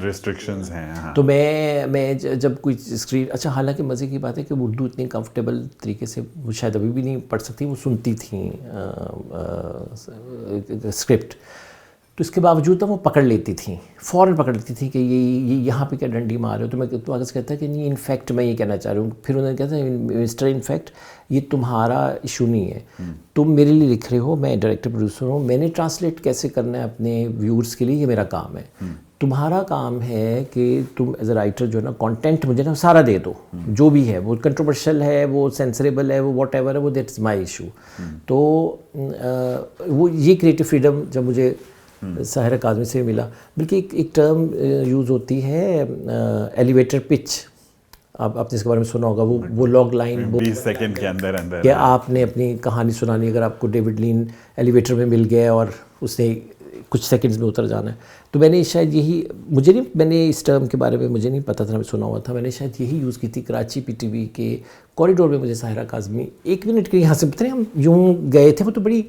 ریسٹرکشنز ہیں. تو میں جب کوئی اسکرین, اچھا حالانکہ مزے کی بات ہے کہ وہ اردو اتنی کمفرٹیبل طریقے سے وہ شاید ابھی بھی نہیں پڑھ سکتی, وہ سنتی تھیں اسکرپٹ, تو اس کے باوجود وہ پکڑ لیتی تھیں, فوراً پکڑ لیتی تھیں کہ یہ یہاں پہ کیا ڈنڈی مار رہے ہو. تو میں تو آگے سے کہتا ہے کہ نہیں, انفیکٹ میں یہ کہنا چاہ رہا ہوں. پھر انہوں نے کہا تھا مسٹر انفیکٹ یہ تمہارا ایشو نہیں ہے, تم میرے لیے لکھ رہے ہو, میں ڈائریکٹر پروڈیوسر ہوں, میں نے ٹرانسلیٹ کیسے کرنا ہے اپنے ویورز کے لیے, یہ میرا کام ہے. تمہارا کام ہے کہ تم ایز اے رائٹر جو ہے نا کانٹینٹ مجھے نا سارا دے دو, جو بھی ہے, وہ کنٹروورشل ہے, وہ سینسریبل ہے, وہ واٹ ایور ہے, وہ دیٹ از مائی ایشو. تو وہ یہ کریٹو فریڈم جب مجھے ساحرہ کاظمی سے ملا. بلکہ ایک ٹرم یوز ہوتی ہے ایلیویٹر پچ, آپ نے اس کے بارے میں سنا ہوگا, وہ لاگ لائن 20 سیکنڈ کے اندر کہ آپ نے اپنی کہانی سنانی, اگر آپ کو ڈیوڈ لین ایلیویٹر میں مل گیا اور اس نے کچھ سیکنڈز میں اتر جانا ہے, تو میں نے شاید یہی, میں نے اس ٹرم کے بارے میں مجھے نہیں پتا تھا, میں سنا ہوا تھا, میں نے شاید یہی یوز کی تھی. کراچی پی ٹی وی کے کوریڈور میں مجھے ساحرہ کاظمی 1 منٹ کے یہاں سے پتہ نہیں ہم یوں گئے تھے, وہ تو بڑی,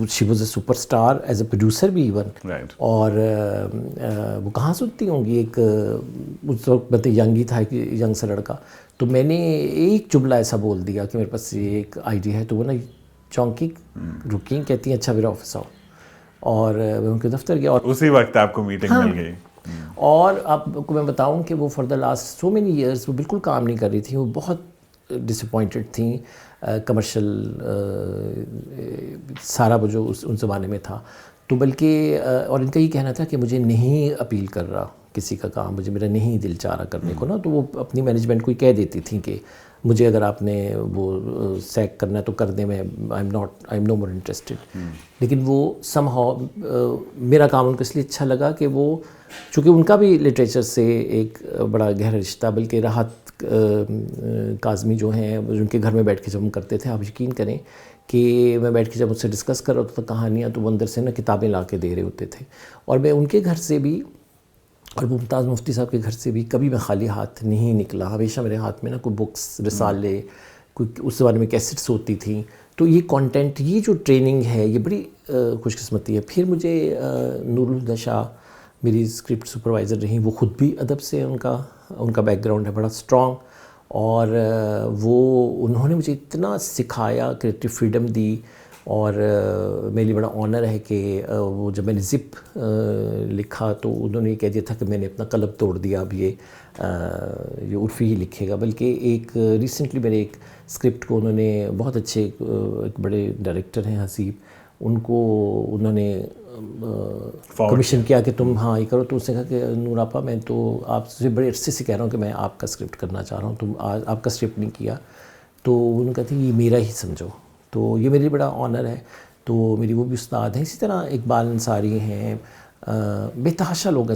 she was a super star as a producer بھی ایون, اور وہ کہاں سنتی ہوں گی, ایک اس وقت میں تو ینگ ہی تھا, ایک ینگ سا لڑکا. تو میں نے ایک جملہ ایسا بول دیا کہ میرے پاس یہ ایک آئیڈیا ہے, تو وہ نا چونکی رکی, کہتی ہیں اچھا میرا آفس آؤ, اور میں ان کے دفتر گیا, اور اسی وقت آپ کو میٹنگ مل گئی. اور آپ کو میں بتاؤں کہ وہ for the last so many years وہ بالکل کام نہیں کر رہی تھیں, وہ بہت ڈسپوائنٹڈ تھیں. کمرشل سارا وہ جو ان زمانے میں تھا, تو بلکہ اور ان کا یہ کہنا تھا کہ مجھے نہیں اپیل کر رہا کسی کا کام, مجھے میرا نہیں دل چاہ رہا کرنے کو نا. تو وہ اپنی مینجمنٹ کو ہی کہہ دیتی تھیں کہ مجھے اگر آپ نے وہ سیک کرنا ہے تو کر دیں, میں I am know more interested. لیکن وہ سم ہاؤ میرا کام ان کو اس لیے اچھا لگا کہ وہ, چونکہ ان کا بھی لٹریچر سے ایک بڑا گہرا رشتہ, بلکہ راحت کاظمی جو ہیں ان کے گھر میں بیٹھ کے جب ہم کرتے تھے, آپ یقین کریں کہ میں بیٹھ کے جب مجھ سے ڈسکس کر رہا ہوتا تھا کہانیاں, تو وہ اندر سے نا کتابیں لا کے دے رہے ہوتے تھے. اور میں ان کے گھر سے بھی اور ممتاز مفتی صاحب کے گھر سے بھی کبھی میں خالی ہاتھ نہیں نکلا. ہمیشہ میرے ہاتھ میں نا کوئی بکس, رسالے, کوئی اس زمانے میں کیسٹس ہوتی تھیں. تو یہ کانٹینٹ, یہ جو ٹریننگ ہے, یہ بڑی خوش قسمتی ہے. پھر مجھے نور الہدیٰ شاہ میری اسکرپٹ سپروائزر رہیں, وہ خود بھی ادب سے ان کا بیک گراؤنڈ ہے بڑا اسٹرانگ, اور وہ انہوں نے مجھے اتنا سکھایا, کریٹو فریڈم دی. اور میرے لیے بڑا آنر ہے کہ وہ جب میں نے زپ لکھا تو انہوں نے یہ کہہ دیا تھا کہ میں نے اپنا قلم توڑ دیا, اب یہ عرفی ہی لکھے گا. بلکہ ایک ریسنٹلی میرے ایک اسکرپٹ کو انہوں نے, بہت اچھے ایک بڑے ڈائریکٹر ہیں حسیب, ان کو انہوں نے کمیشن کیا کہ تم ہاں یہ کرو. تو اس نے کہا کہ نور آپا میں تو آپ سے بڑے عرصے سے کہہ رہا ہوں کہ میں آپ کا اسکرپٹ کرنا چاہ رہا ہوں, تم آپ کا اسکرپٹ نہیں کیا. تو انہوں نے کہا تھا یہ میرا ہی سمجھو. تو یہ میرے لیے بڑا آنر ہے. تو میری وہ بھی استاد ہیں. اسی طرح اقبال انصاری ہیں, بے تحاشا لوگ ہیں.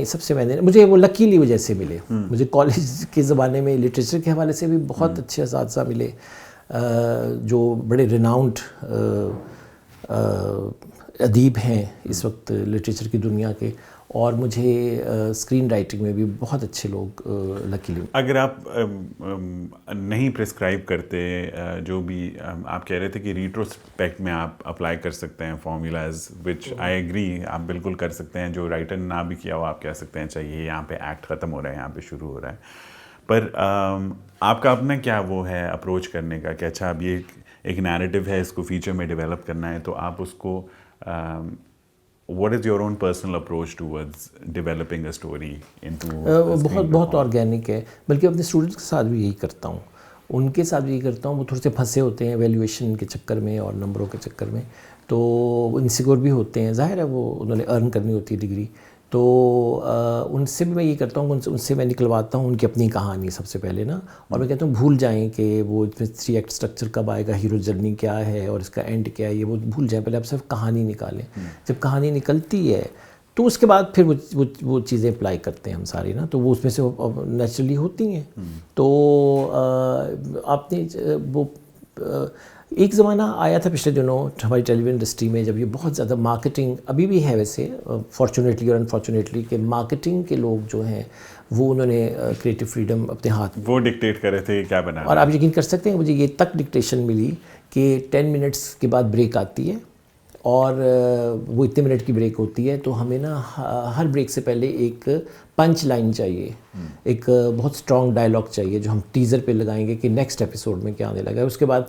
سب سے میں نے, مجھے وہ لکیلی وجہ سے ملے. مجھے کالج کے زمانے میں لٹریچر کے حوالے سے بھی بہت اچھے اساتذہ ملے, جو بڑے ریناؤنڈ ادیب ہیں اس وقت لٹریچر کی دنیا کے. اور مجھے اسکرین رائٹنگ میں بھی بہت اچھے لوگ لکیلی. اگر آپ نہیں پرسکرائب کرتے, جو بھی آپ کہہ رہے تھے کہ ریٹروسپیکٹ میں آپ اپلائی کر سکتے ہیں فارمولاز, وچ آئی ایگری, آپ بالکل کر سکتے ہیں. جو رائٹر نے نہ بھی کیا ہو آپ کہہ سکتے ہیں چاہیے یہاں پہ ایکٹ ختم ہو رہا ہے, یہاں پہ شروع ہو رہا ہے. پر آپ کا اپنا کیا وہ ہے اپروچ کرنے کا کہ اچھا اب یہ ایک نیریٹو ہے, اس کو فیچر میں ڈیولپ کرنا ہے, تو آپ اس کو what is your own personal approach towards developing a story into بہت آرگینک ہے. بلکہ اپنے اسٹوڈنٹس کے ساتھ بھی یہی کرتا ہوں, ان کے ساتھ بھی یہی کرتا ہوں. وہ تھوڑے سے پھنسے ہوتے ہیں ایویلیویشن کے چکر میں اور نمبروں کے چکر میں, تو انسیکیور بھی ہوتے ہیں, ظاہر ہے وہ انہوں نے ارن کرنی ہوتی ہے ڈگری. تو ان سے بھی میں یہ کرتا ہوں, ان سے میں نکلواتا ہوں ان کی اپنی کہانی سب سے پہلے نا, اور میں کہتا ہوں بھول جائیں کہ وہ 3 ایکٹ اسٹرکچر کب آئے گا, ہیرو جرنی کیا ہے اور اس کا اینڈ کیا ہے, یہ وہ بھول جائیں. پہلے آپ صرف کہانی نکالیں. جب کہانی نکلتی ہے تو اس کے بعد پھر وہ چیزیں اپلائی کرتے ہیں ہم ساری نا, تو وہ اس میں سے نیچرلی ہوتی ہیں. تو آپ نے وہ ایک زمانہ آیا تھا پچھلے دنوں ہماری ٹیلی ویژن انڈسٹری میں, جب یہ بہت زیادہ مارکیٹنگ, ابھی بھی ہے ویسے فارچونیٹلی اور انفارچونیٹلی, کہ مارکیٹنگ کے لوگ جو ہیں وہ انہوں نے کریٹو فریڈم اپنے ہاتھ وہ ڈکٹیٹ کر رہے تھے کیا بنانا. اور آپ یقین کر سکتے ہیں مجھے یہ تک ڈکٹیشن ملی کہ 10 منٹس کے بعد بریک آتی ہے, اور وہ اتنے منٹ کی بریک ہوتی ہے, تو ہمیں نا ہر بریک سے پہلے ایک پنچ لائن چاہیے, ایک بہت اسٹرانگ ڈائلاگ چاہیے جو ہم ٹیزر پہ لگائیں گے کہ نیکسٹ ایپیسوڈ میں کیا آنے لگا ہے. اس کے بعد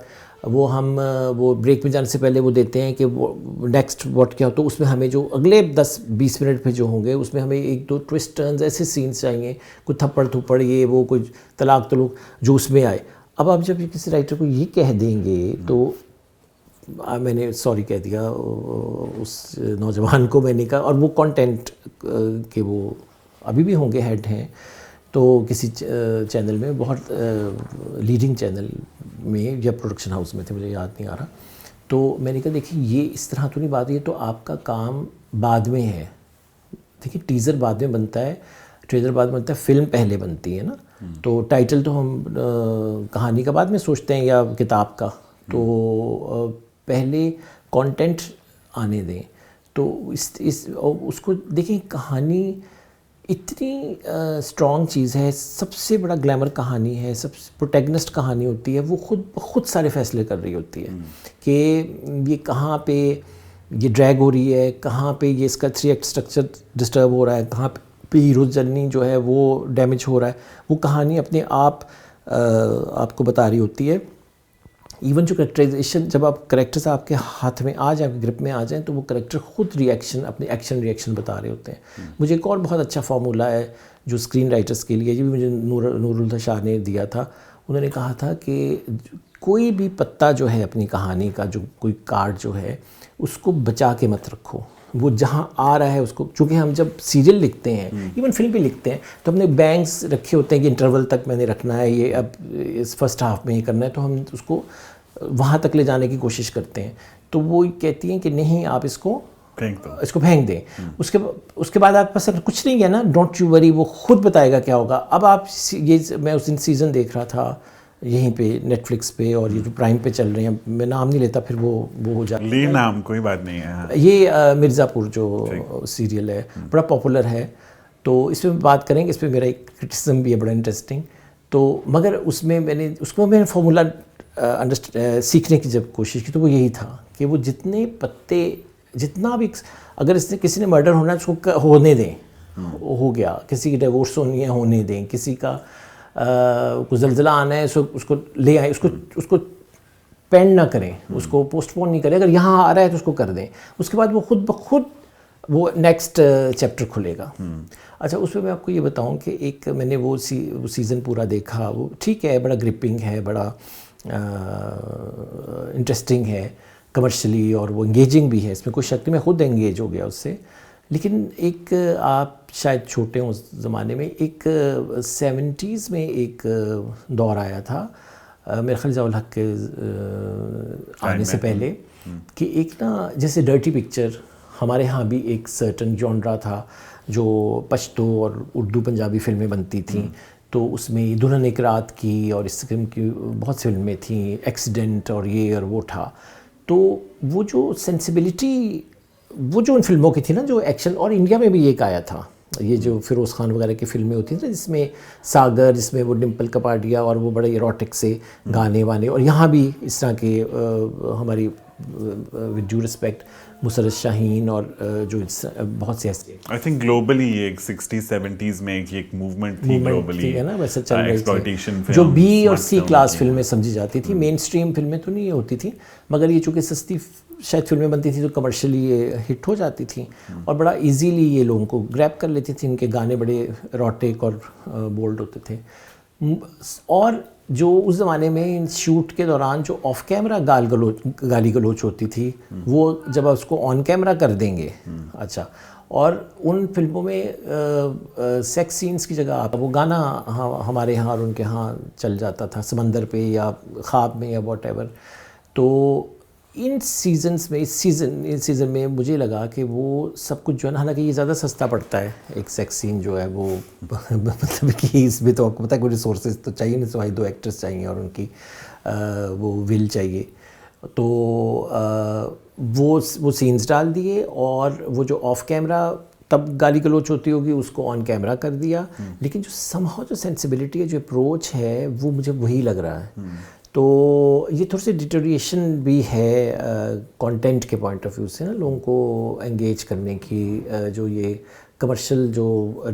وہ بریک میں جانے سے پہلے وہ دیتے ہیں کہ وہ نیکسٹ واٹ کیا ہو, تو اس میں ہمیں جو اگلے 10-20 منٹ پہ جو ہوں گے اس میں ہمیں 1-2 ٹوسٹ ٹرنز ایسے سینس چاہیے, کوئی تھپڑ تھپڑ, یہ وہ کوئی طلاق جو اس میں آئے. اب آپ جب کسی رائٹر کو یہ کہہ دیں گے تو میں نے سوری کہہ دیا اس نوجوان کو, میں نے کہا, اور وہ کانٹینٹ کے وہ ابھی بھی ہوں گے, ہیڈ ہیں تو کسی چینل میں, بہت لیڈنگ چینل میں یا پروڈکشن ہاؤس میں تھے, مجھے یاد نہیں آ رہا. تو میں نے کہا دیکھیے یہ اس طرح تو نہیں بات ہے, تو آپ کا کام بعد میں ہے. دیکھیے ٹیزر بعد میں بنتا ہے, ٹریلر بعد میں بنتا ہے, فلم پہلے بنتی ہے نا. تو ٹائٹل تو ہم کہانی کا بعد میں سوچتے ہیں یا کتاب کا, تو پہلے کانٹینٹ آنے دیں. تو اس کو دیکھیں, کہانی اتنی اسٹرانگ چیز ہے, سب سے بڑا گلیمر کہانی ہے, سب سے پروٹیگنسٹ کہانی ہوتی ہے, وہ خود سارے فیصلے کر رہی ہوتی ہے کہ یہ کہاں پہ یہ ڈریگ ہو رہی ہے, کہاں پہ یہ اس کا 3 ایکٹ اسٹرکچر ڈسٹرب ہو رہا ہے, کہاں پہ ہیرو جرنی جو ہے وہ ڈیمیج ہو رہا ہے. وہ کہانی اپنے آپ کو بتا رہی ہوتی ہے. ایون جو کریکٹرائزیشن, جب آپ کریکٹرز آپ کے ہاتھ میں آ جائیں, گرپ میں آ جائیں, تو وہ کریکٹر خود اپنے ایکشن ریئیکشن بتا رہے ہوتے ہیں. مجھے ایک اور بہت اچھا فارمولا ہے جو اسکرین رائٹرز کے لیے, یہ بھی مجھے نور الہدیٰ شاہ نے دیا تھا. انہوں نے کہا تھا کہ کوئی بھی پتا جو ہے اپنی کہانی کا, جو کوئی کارڈ جو ہے, اس کو بچا کے مت رکھو. وہ جہاں آ رہا ہے اس کو, چونکہ ہم جب سیریل لکھتے ہیں, ایون فلم بھی لکھتے ہیں, تو ہم نے بینکس رکھے ہوتے ہیں کہ انٹرول تک میں نے رکھنا ہے, یہ اب اس فرسٹ ہاف میں یہ کرنا ہے, تو ہم اس کو وہاں تک لے جانے کی کوشش کرتے ہیں. تو وہ کہتی ہیں کہ نہیں, آپ اس کو پھینک دیں. اس کے بعد آپ پاس کچھ نہیں ہے نا, ڈونٹ یو وری, وہ خود بتائے گا کیا ہوگا. اب آپ یہ, میں اس دن سیزن دیکھ رہا تھا یہیں پہ نیٹ فلکس پہ, اور یہ جو پرائم پہ چل رہے ہیں, میں نام نہیں لیتا پھر وہ ہو جاتا ہے, نام کوئی بات نہیں ہے. یہ مرزا پور جو سیریل ہے, بڑا پاپولر ہے. تو اس پہ بات کریں گے, اس پہ میرا ایک کرٹیسزم بھی ہے بڑا انٹرسٹنگ. تو مگر اس میں میں نے فارمولا سیکھنے کی جب کوشش کی, تو وہ یہی تھا کہ وہ جتنے پتے, جتنا بھی, اگر اس نے کسی نے مرڈر ہونا ہے اس کو ہونے دیں, ہو گیا. کسی کی ڈیورس ہونی ہے, ہونے دیں. کسی کا کوئی زلزلہ آنا ہے, اس کو لے آئیں, اس کو پینڈ نہ کریں, اس کو پوسٹ پون نہیں کریں. اگر یہاں آ رہا ہے تو اس کو کر دیں. اس کے بعد وہ خود بخود وہ نیکسٹ چیپٹر کھلے گا. اچھا, اس پہ میں آپ کو یہ بتاؤں کہ ایک میں نے وہ سیزن پورا دیکھا. وہ ٹھیک ہے, بڑا گرپنگ ہے, بڑا انٹرسٹنگ ہے کمرشلی, اور وہ انگیجنگ بھی ہے, اس میں کوئی شک نہیں, میں خود انگیج ہو گیا اس سے. لیکن ایک, آپ شاید چھوٹے ہوں اس زمانے میں, ایک 70s میں ایک دور آیا تھا, میرے خیال ضیاء الحق کے آنے سے پہلے, کہ ایک نا جیسے ڈرٹی پکچر ہمارے ہاں بھی ایک سرٹن جانرا تھا جو پشتو اور اردو پنجابی فلمیں بنتی تھیں. تو اس میں دلہن ایک رات کی اور اس قسم کی بہت سی فلمیں تھیں, ایکسیڈنٹ اور یہ اور وہ تھا. تو وہ جو سینسیبلٹی وہ جو ان فلموں کی تھی نا جو ایکشن, اور انڈیا میں بھی ایک آیا تھا یہ جو فیروز خان وغیرہ کی فلمیں ہوتی ہیں جس میں ساگر, جس میں وہ ڈمپل کپاڈیا اور وہ بڑے ایروٹک سے گانے وانے, اور یہاں بھی اس طرح کے ہماری ود ڈیو رسپیکٹ مسرت شاہین اور جو بہت سے ایسے آئی تھنک گلوبلی ایک 60-70s میں ایک موومنٹ تھی گلوبلی ہے نا ویسے چل رہی ایکسپلوٹیشن تھی, جو بی اور سی کلاس فلمیں سمجھی جاتی تھی, مین اسٹریم فلمیں تو نہیں ہوتی تھیں, مگر یہ چونکہ سستی شاید فلمیں بنتی تھیں تو کمرشلی یہ ہٹ ہو جاتی تھیں اور بڑا ایزیلی یہ لوگوں کو گریب کر لیتی تھیں, ان کے گانے بڑے ایروٹک اور بولڈ ہوتے تھے. اور جو اس زمانے میں شوٹ کے دوران جو آف کیمرہ گالی گلوچ ہوتی تھی وہ جب اس کو آن کیمرہ کر دیں گے, اچھا, اور ان فلموں میں سیکس سینز کی جگہ وہ گانا ہمارے یہاں اور ان کے ہاں چل جاتا تھا سمندر پہ یا خواب میں یا واٹ ایور. تو ان سیزنز میں اس سیزن میں مجھے لگا کہ وہ سب کچھ جو ہے نا, حالانکہ یہ زیادہ سستا پڑتا ہے ایک سیکس سین جو ہے وہ, مطلب کہ اس میں تو آپ کو پتہ ہے کوئی ریسورسز تو چاہیے نہیں, سوائے 2 ایکٹرس چاہیے اور ان کی وہ ول چاہیے, تو وہ سینز ڈال دیے, اور وہ جو آف کیمرہ تب گالی گلوچ ہوتی ہوگی اس کو آن کیمرہ کر دیا, لیکن جو سمہاؤ جو سینسیبلٹی ہے, جو اپروچ ہے, وہ مجھے وہی لگ رہا ہے. تو یہ تھوڑی سی ڈیٹوریشن بھی ہے کانٹینٹ کے پوائنٹ آف ویو سے نا, لوگوں کو انگیج کرنے کی, جو یہ کمرشل جو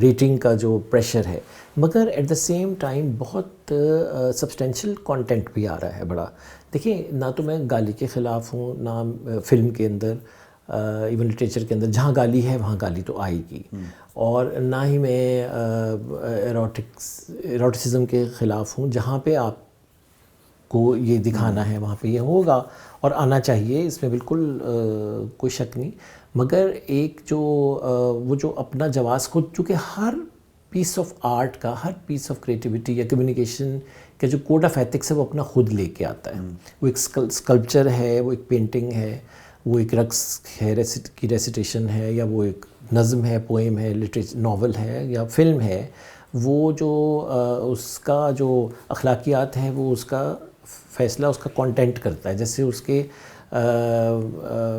ریٹنگ کا جو پریشر ہے, مگر ایٹ دا سیم ٹائم بہت سبسٹینشیل کانٹینٹ بھی آ رہا ہے بڑا. دیکھیں, نہ تو میں گالی کے خلاف ہوں, نہ فلم کے اندر ایون لٹریچر کے اندر جہاں گالی ہے وہاں گالی تو آئے گی, اور نہ ہی میں ایروٹسزم کے خلاف ہوں. جہاں پہ آپ کو یہ دکھانا ہے وہاں پہ یہ ہوگا اور آنا چاہیے, اس میں بالکل کوئی شک نہیں, مگر ایک جو وہ جو اپنا جواز خود, چونکہ ہر پیس آف آرٹ کا, ہر پیس آف کریٹیوٹی یا کمیونیکیشن کا جو کوڈ آف ایتھکس ہے وہ اپنا خود لے کے آتا ہے. وہ ایک اسکلپچر ہے, وہ ایک پینٹنگ ہے, وہ ایک رقص ہے کی ریسیٹیشن ہے, یا وہ ایک نظم ہے, پوئم ہے, ناول ہے یا فلم ہے, وہ جو اس کا جو اخلاقیات ہیں وہ اس کا فیصلہ اس کا کانٹینٹ کرتا ہے, جیسے اس کے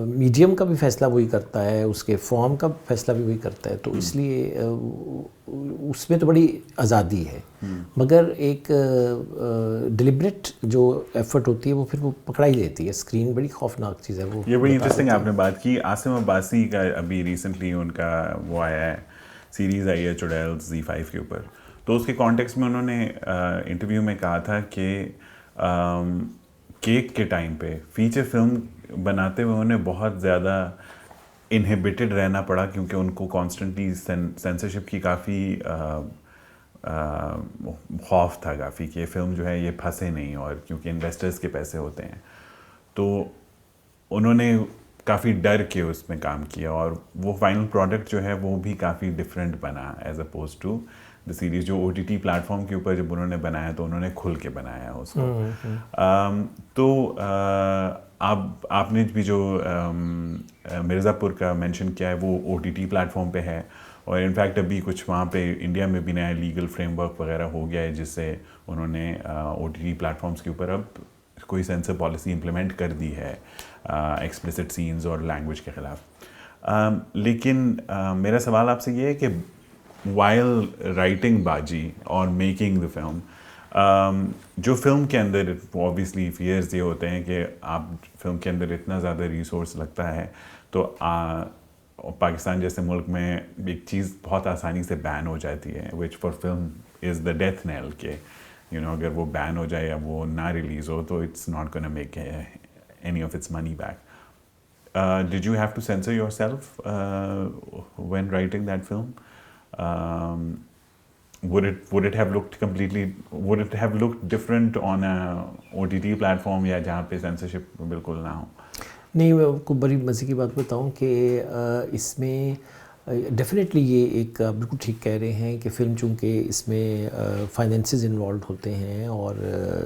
میڈیم کا بھی فیصلہ وہی کرتا ہے, اس کے فارم کا فیصلہ بھی وہی کرتا ہے. تو اس لیے اس میں تو بڑی آزادی ہے, مگر ایک ڈیلیبریٹ جو ایفرٹ ہوتی ہے وہ پھر وہ پکڑائی دیتی ہے. اسکرین بڑی خوفناک چیز ہے. وہ یہ بڑی انٹرسٹنگ آپ نے بات کی. عاصم عباسی کا ابھی ریسنٹلی ان کا وہ آیا ہے, سیریز آئی ہے چڑیل ZEE5 کے اوپر, تو اس کے کانٹیکسٹ میں انہوں نے انٹرویو میں کہا تھا کہ کیک کے ٹائم پہ فیچر فلم بناتے ہوئے انہیں بہت زیادہ انہیبیٹڈ رہنا پڑا, کیونکہ ان کو کانسٹنٹلی سینسرشپ کی کافی خوف تھا کافی کہ یہ فلم جو ہے یہ پھنسے نہیں, اور کیونکہ انویسٹرز کے پیسے ہوتے ہیں. تو انہوں نے کافی ڈر کے اس میں کام کیا, اور وہ فائنل پروڈکٹ جو ہے وہ بھی کافی ڈفرینٹ بنا as opposed to the series. جو OTT پلیٹفارم کے اوپر جب انہوں نے بنایا تو انہوں نے کھل کے بنایا اس کو. تو آپ نے بھی جو مرزا پور کا مینشن کیا ہے وہ OTT پلیٹفارم پہ ہے, اور انفیکٹ ابھی کچھ وہاں پہ انڈیا میں بھی نیا لیگل فریم ورک وغیرہ ہو گیا ہے, جس سے انہوں نے OTT پلیٹفارمس کے اوپر اب کوئی سینسر پالیسی امپلیمنٹ کر دی ہے ایکسپلسٹ سینز اور لینگویج کے خلاف. لیکن میرا سوال آپ سے یہ ہے کہ وائل رائٹنگ باجی اور میکنگ دا فلم, جو فلم کے اندر اوبیسلی فیئرز یہ ہوتے ہیں کہ آپ فلم کے اندر اتنا زیادہ ریسورس لگتا ہے, تو پاکستان جیسے ملک میں ایک چیز بہت آسانی سے بین ہو جاتی ہے, which for film is the death nail, کہ اگر وہ بین ہو جائے یا وہ نہ ریلیز ہو تو it's not gonna make any of its money back. Did you have to censor yourself when writing that film? would it have looked different on a OTT platform یا جہاں پہ سینسرشپ بالکل نہ ہو؟ نہیں, میں آپ کو بڑی مزے کی بات بتاؤں کہ اس میں ڈیفینیٹلی یہ ایک بالکل ٹھیک کہہ رہے ہیں کہ فلم چونکہ اس میں فائنینسز انوالوڈ ہوتے ہیں, اور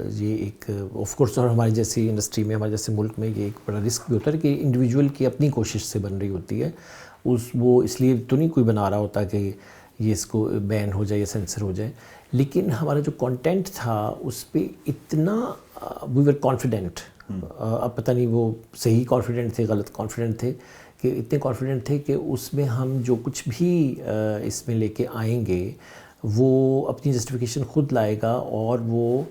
یہ ایک آف کورس, اور ہماری جیسی انڈسٹری میں, ہمارے جیسے ملک میں یہ ایک بڑا رسک بھی ہوتا ہے کہ انڈیویجول کی اپنی کوشش سے بن رہی ہوتی ہے. وہ اس لیے تو نہیں کوئی بنا رہا ہوتا کہ یہ اس کو بین ہو جائے یا سینسر ہو جائے, لیکن ہمارا جو کانٹینٹ تھا اس پہ اتنا وی ور کانفیڈنٹ, اب پتہ نہیں وہ صحیح کانفیڈنٹ تھے غلط کانفیڈنٹ تھے, کہ اتنے کانفیڈنٹ تھے کہ اس میں ہم جو کچھ بھی اس میں لے کے آئیں گے وہ اپنی جسٹیفیکیشن خود لائے گا اور وہ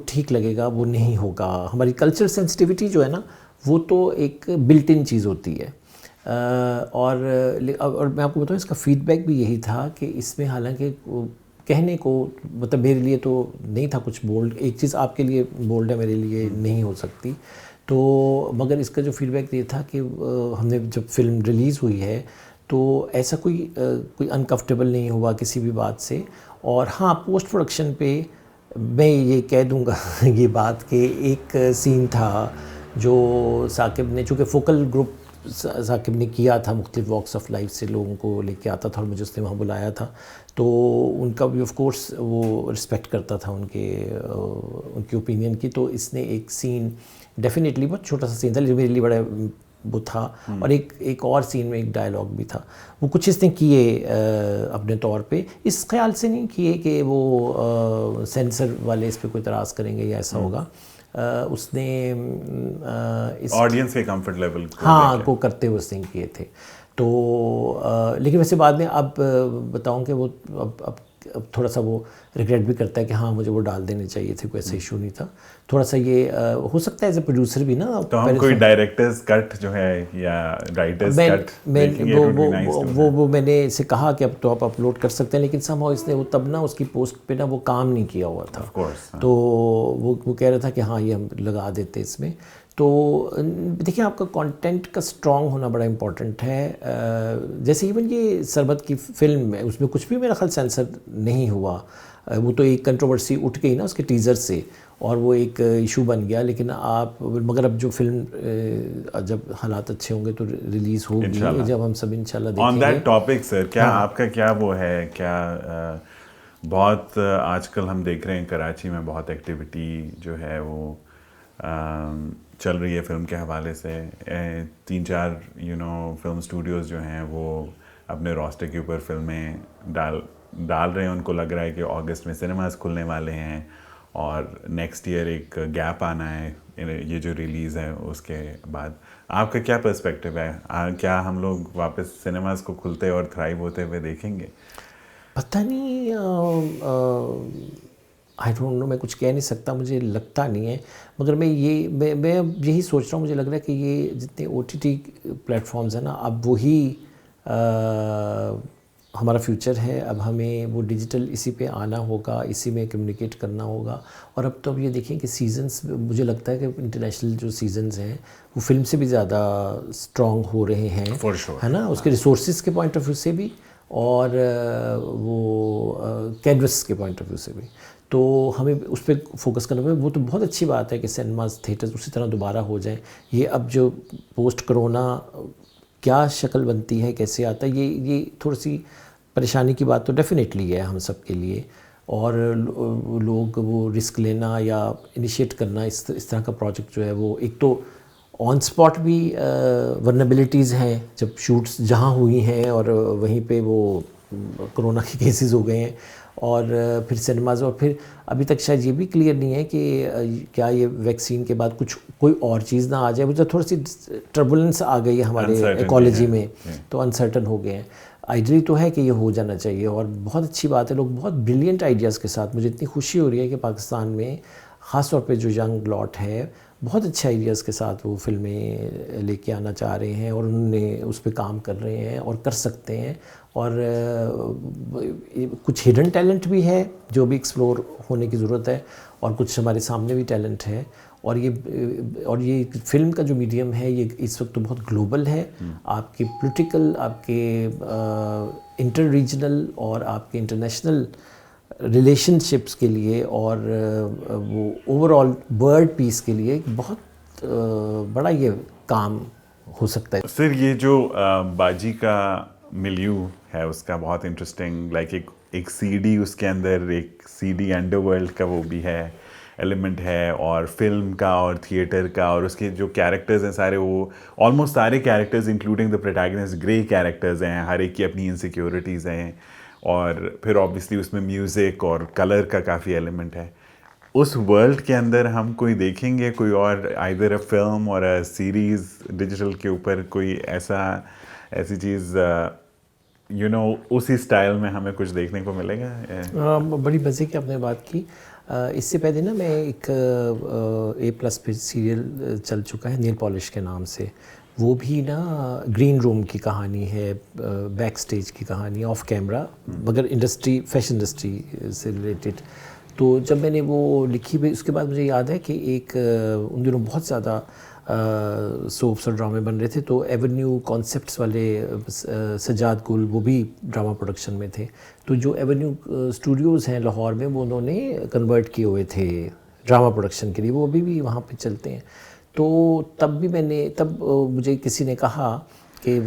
ٹھیک لگے گا، وہ نہیں ہوگا. ہماری کلچر سینسٹیوٹی جو ہے نا وہ تو ایک بلٹ ان چیز ہوتی ہے. اور میں آپ کو بتاؤں اس کا فیڈ بیک بھی یہی تھا کہ اس میں حالانکہ کہنے کو مطلب میرے لیے تو نہیں تھا کچھ بولڈ، ایک چیز آپ کے لیے بولڈ ہے میرے لیے نہیں ہو سکتی، تو مگر اس کا جو فیڈ بیک یہ تھا کہ ہم نے جب فلم ریلیز ہوئی ہے تو ایسا کوئی انکمفرٹیبل نہیں ہوا کسی بھی بات سے. اور ہاں پوسٹ پروڈکشن پہ میں یہ کہہ دوں گا یہ بات کہ ایک سین تھا جو ثاقب نے، چونکہ فوکل گروپ ثاقب نے کیا تھا، مختلف واکس آف لائف سے لوگوں کو لے کے آتا تھا اور مجھے اس نے وہاں بلایا تھا، تو ان کا بھی آف کورس وہ رسپیکٹ کرتا تھا ان کی اوپینین کی. تو اس نے ایک سین ڈیفینیٹلی بہت چھوٹا سا سین تھا لیکن میرے لیے بڑا وہ تھا، اور ایک اور سین میں ایک ڈائلاگ بھی تھا، وہ کچھ اس نے کیے اپنے طور پہ، اس خیال سے نہیں کیے کہ وہ سینسر والے اس پہ کوئی اعتراض کریں گے یا ایسا ہوگا. اس نے آڈینس کے کمفرٹ لیول کو کرتے ہوئے اس نے کیے تھے. تو لیکن ویسے بعد میں اب بتاؤں کہ وہ اب تھوڑا سا وہ ریگریٹ بھی کرتا ہے کہ ہاں مجھے وہ ڈال دینے چاہیے تھے، کوئی ایسا ایشو نہیں تھا. تھوڑا سا یہ ہو سکتا ہے ایز اے پروڈیوسر بھی نا، تو ہم کوئی ڈائریکٹرز کٹ جو ہے یا رائٹرز کٹ وہ میں نے اسے کہا کہ اب تو آپ اپلوڈ کر سکتے ہیں، لیکن سم ہاؤ اس نے وہ تب نا اس کی پوسٹ پہ نا وہ کام نہیں کیا ہوا تھا، تو وہ کہہ رہا تھا کہ ہاں یہ ہم لگا دیتے اس میں. تو دیکھیں آپ کا کانٹینٹ کا اسٹرانگ ہونا بڑا امپورٹنٹ ہے. جیسے ایون یہ سربت کی فلم ہے اس میں کچھ بھی میرا خیال سینسر نہیں ہوا، وہ تو ایک کنٹروورسی اٹھ گئی نا اس کے ٹیزر سے اور وہ ایک ایشو بن گیا، لیکن مگر اب جو فلم جب حالات اچھے ہوں گے تو ریلیز ہوگی، جب ہم سب انشاءاللہ دیکھیں گے. آن دیٹ ٹاپک سر، کیا آپ کا کیا وہ ہے، کیا بہت آج کل ہم دیکھ رہے ہیں کراچی میں بہت ایکٹیویٹی جو ہے وہ چل رہی ہے فلم کے حوالے سے، 3-4 فلم اسٹوڈیوز جو ہیں وہ اپنے راسٹر کے اوپر فلمیں ڈال رہے ہیں. ان کو لگ رہا ہے کہ اگست میں سنیماز کھلنے والے ہیں اور نیکسٹ ایئر ایک گیپ آنا ہے یہ جو ریلیز ہے اس کے بعد. آپ کا کیا پرسپیکٹیو ہے، کیا ہم لوگ واپس سنیماز کو کھلتے اور تھرائیو ہوتے ہوئے دیکھیں گے؟ پتہ نہیں، آئی ڈونٹ نو، میں کچھ کہہ نہیں سکتا، مجھے لگتا نہیں ہے. مگر میں یہی سوچ رہا ہوں، مجھے لگ رہا ہے کہ یہ جتنے OTT پلیٹ فارمز ہیں نا اب وہی ہمارا فیوچر ہے. اب ہمیں وہ ڈیجیٹل اسی پہ آنا ہوگا، اسی میں کمیونیکیٹ کرنا ہوگا. اور اب تو یہ دیکھیں کہ سیزنز، مجھے لگتا ہے کہ انٹرنیشنل جو سیزنز ہیں وہ فلم سے بھی زیادہ اسٹرانگ ہو رہے ہیں، ہے نا، اس کے ریسورسز کے پوائنٹ آف ویو سے بھی اور وہ کینوس کے پوائنٹ آف ویو سے بھی. تو ہمیں اس پہ فوکس کرنا ہوگا. وہ تو بہت اچھی بات ہے کہ سینماز تھیٹرز اسی طرح دوبارہ ہو جائیں. یہ اب جو پوسٹ کرونا کیا شکل بنتی ہے، کیسے آتا ہے، یہ تھوڑی سی پریشانی کی بات تو ڈیفینیٹلی ہے ہم سب کے لیے. اور لوگ وہ رسک لینا یا انیشیٹ کرنا اس طرح کا پروجیکٹ جو ہے وہ ایک تو آن اسپاٹ بھی ورنیبلٹیز ہیں جب شوٹس جہاں ہوئی ہیں اور وہیں پہ وہ کرونا کے کیسز ہو گئے ہیں، اور پھر سنیماز، اور پھر ابھی تک شاید یہ بھی کلیئر نہیں ہے کہ کیا یہ ویکسین کے بعد کوئی اور چیز نہ آ جائے. وہ تھوڑی سی ٹربولنس آ گئی ہے ہمارے ایکالوجی میں، تو انسرٹن ہو گئے ہیں. آئیڈیلی تو ہے کہ یہ ہو جانا چاہیے اور بہت اچھی بات ہے. لوگ بہت بریلینٹ آئیڈیاز کے ساتھ، مجھے اتنی خوشی ہو رہی ہے کہ پاکستان میں خاص طور پہ جو ینگ لاٹ ہے بہت اچھے آئیڈیاز کے ساتھ وہ فلمیں لے کے آنا چاہ رہے ہیں اور انہوں نے اس پہ کام کر رہے ہیں اور کر سکتے ہیں. اور کچھ ہڈن ٹیلنٹ بھی ہے جو بھی ایکسپلور ہونے کی ضرورت ہے، اور کچھ ہمارے سامنے بھی ٹیلنٹ ہے. اور یہ فلم کا جو میڈیم ہے یہ اس وقت تو بہت گلوبل ہے. آپ کے پولیٹیکل، آپ کے انٹر ریجنل اور آپ کے انٹرنیشنل ریلیشن شپس کے لیے اور وہ اوور آل ورلڈ پیس کے لیے بہت بڑا یہ کام ہو سکتا ہے. سر یہ جو باجی کا ملیو ہے اس کا بہت انٹرسٹنگ، لائک ایک سی ڈی، اس کے اندر ایک سی ڈی انڈر ورلڈ کا وہ بھی ہے ایلیمنٹ ہے، اور فلم کا اور تھیٹر کا، اور اس کے جو کیریکٹرز ہیں سارے، وہ آلموسٹ سارے characters including the protagonist grey characters ہیں، ہر ایک کی اپنی انسیکیورٹیز ہیں، اور پھر آبویسلی اس میں میوزک اور کلر کا کافی ایلیمنٹ ہے. اس ورلڈ کے اندر ہم کوئی دیکھیں گے کوئی اور آئدر اے فلم اور اے سیریز ڈیجیٹل کے اوپر کوئی ایسی چیز اسی اسٹائل میں ہمیں کچھ دیکھنے کو ملے گا؟ بڑی مزے کی آپ نے بات کی. اس سے پہلے نا میں ایک A+ پہ سیریل چل چکا ہے نیل پالش کے نام سے. وہ بھی نا گرین روم کی کہانی ہے, بیک سٹیج کی کہانی, آف کیمرہ, مگر انڈسٹری, فیشن انڈسٹری سے ریلیٹڈ. تو جب میں نے وہ لکھی بھی اس کے بعد مجھے یاد ہے کہ ایک ان دنوں بہت زیادہ سوپس اور ڈرامے بن رہے تھے, تو ایونیو کانسیپٹس والے سجاد گل وہ بھی ڈرامہ پروڈکشن میں تھے. تو جو ایونیو اسٹوڈیوز ہیں لاہور میں وہ انہوں نے کنورٹ کیے ہوئے تھے ڈرامہ پروڈکشن کے لیے, وہ ابھی بھی وہاں پہ چلتے ہیں. تو تب مجھے کسی نے کہا کہ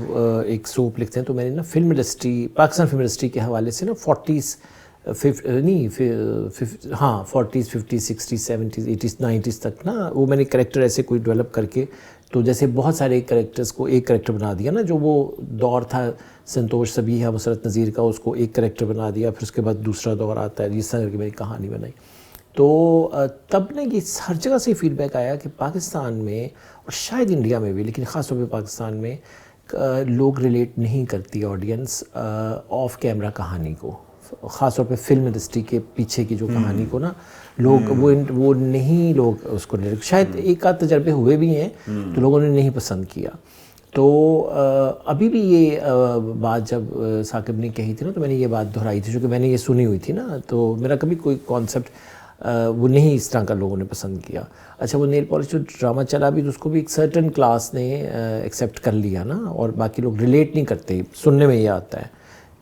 ایک سوپ لکھتے ہیں, تو میں نے نا film industry, Pakistan film industry کے حوالے سے نا 40s 50s 60s 70s 80s 90s تک نا وہ میں نے کریکٹر ایسے کوئی ڈیولپ کر کے, تو جیسے بہت سارے کریکٹرز کو ایک کریکٹر بنا دیا نا, جو وہ دور تھا سنتوش سبیہ مسرت نذیر کا, اس کو ایک کریکٹر بنا دیا, پھر اس کے بعد دوسرا دور آتا ہے, اس طرح کی میں نے کہانی بنائی. تو تب نا یہ ہر جگہ سے فیڈ بیک آیا کہ پاکستان میں اور شاید انڈیا میں بھی, لیکن خاص طور پہ پاکستان میں لوگ ریلیٹ نہیں کرتی آڈینس آف کیمرہ کہانی کو, خاص طور پہ فلم انڈسٹری کے پیچھے کی جو کہانی کو نا لوگ وہ نہیں, لوگ اس کو شاید ایک آدھ تجربے ہوئے بھی ہیں تو لوگوں نے نہیں پسند کیا. تو ابھی بھی یہ بات جب ثاقب نے کہی تھی نا, تو میں نے یہ بات دہرائی تھی, چونکہ میں نے یہ سنی ہوئی تھی نا, تو میرا کبھی کوئی کانسیپٹ وہ نہیں اس طرح کا لوگوں نے پسند کیا. اچھا وہ نیل پالش جو ڈرامہ چلا بھی, تو اس کو بھی ایک سرٹن کلاس نے ایکسیپٹ کر لیا نا, اور باقی لوگ ریلیٹ نہیں کرتے. سننے میں یہ آتا ہے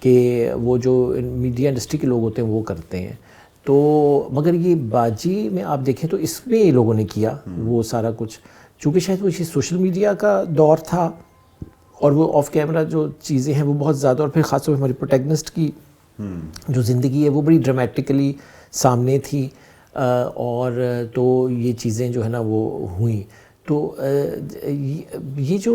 کہ وہ جو میڈیا انڈسٹری کے لوگ ہوتے ہیں وہ کرتے ہیں. تو مگر یہ باجی میں آپ دیکھیں تو اس میں یہ لوگوں نے کیا وہ سارا کچھ, چونکہ شاید وہ سوشل میڈیا کا دور تھا, اور وہ آف کیمرہ جو چیزیں ہیں وہ بہت زیادہ, اور پھر خاص طور پہ ہماری پروٹیگنسٹ کی جو زندگی ہے وہ بڑی ڈرامیٹیکلی سامنے تھی, اور تو یہ چیزیں جو ہے نا وہ ہوئیں. تو یہ جو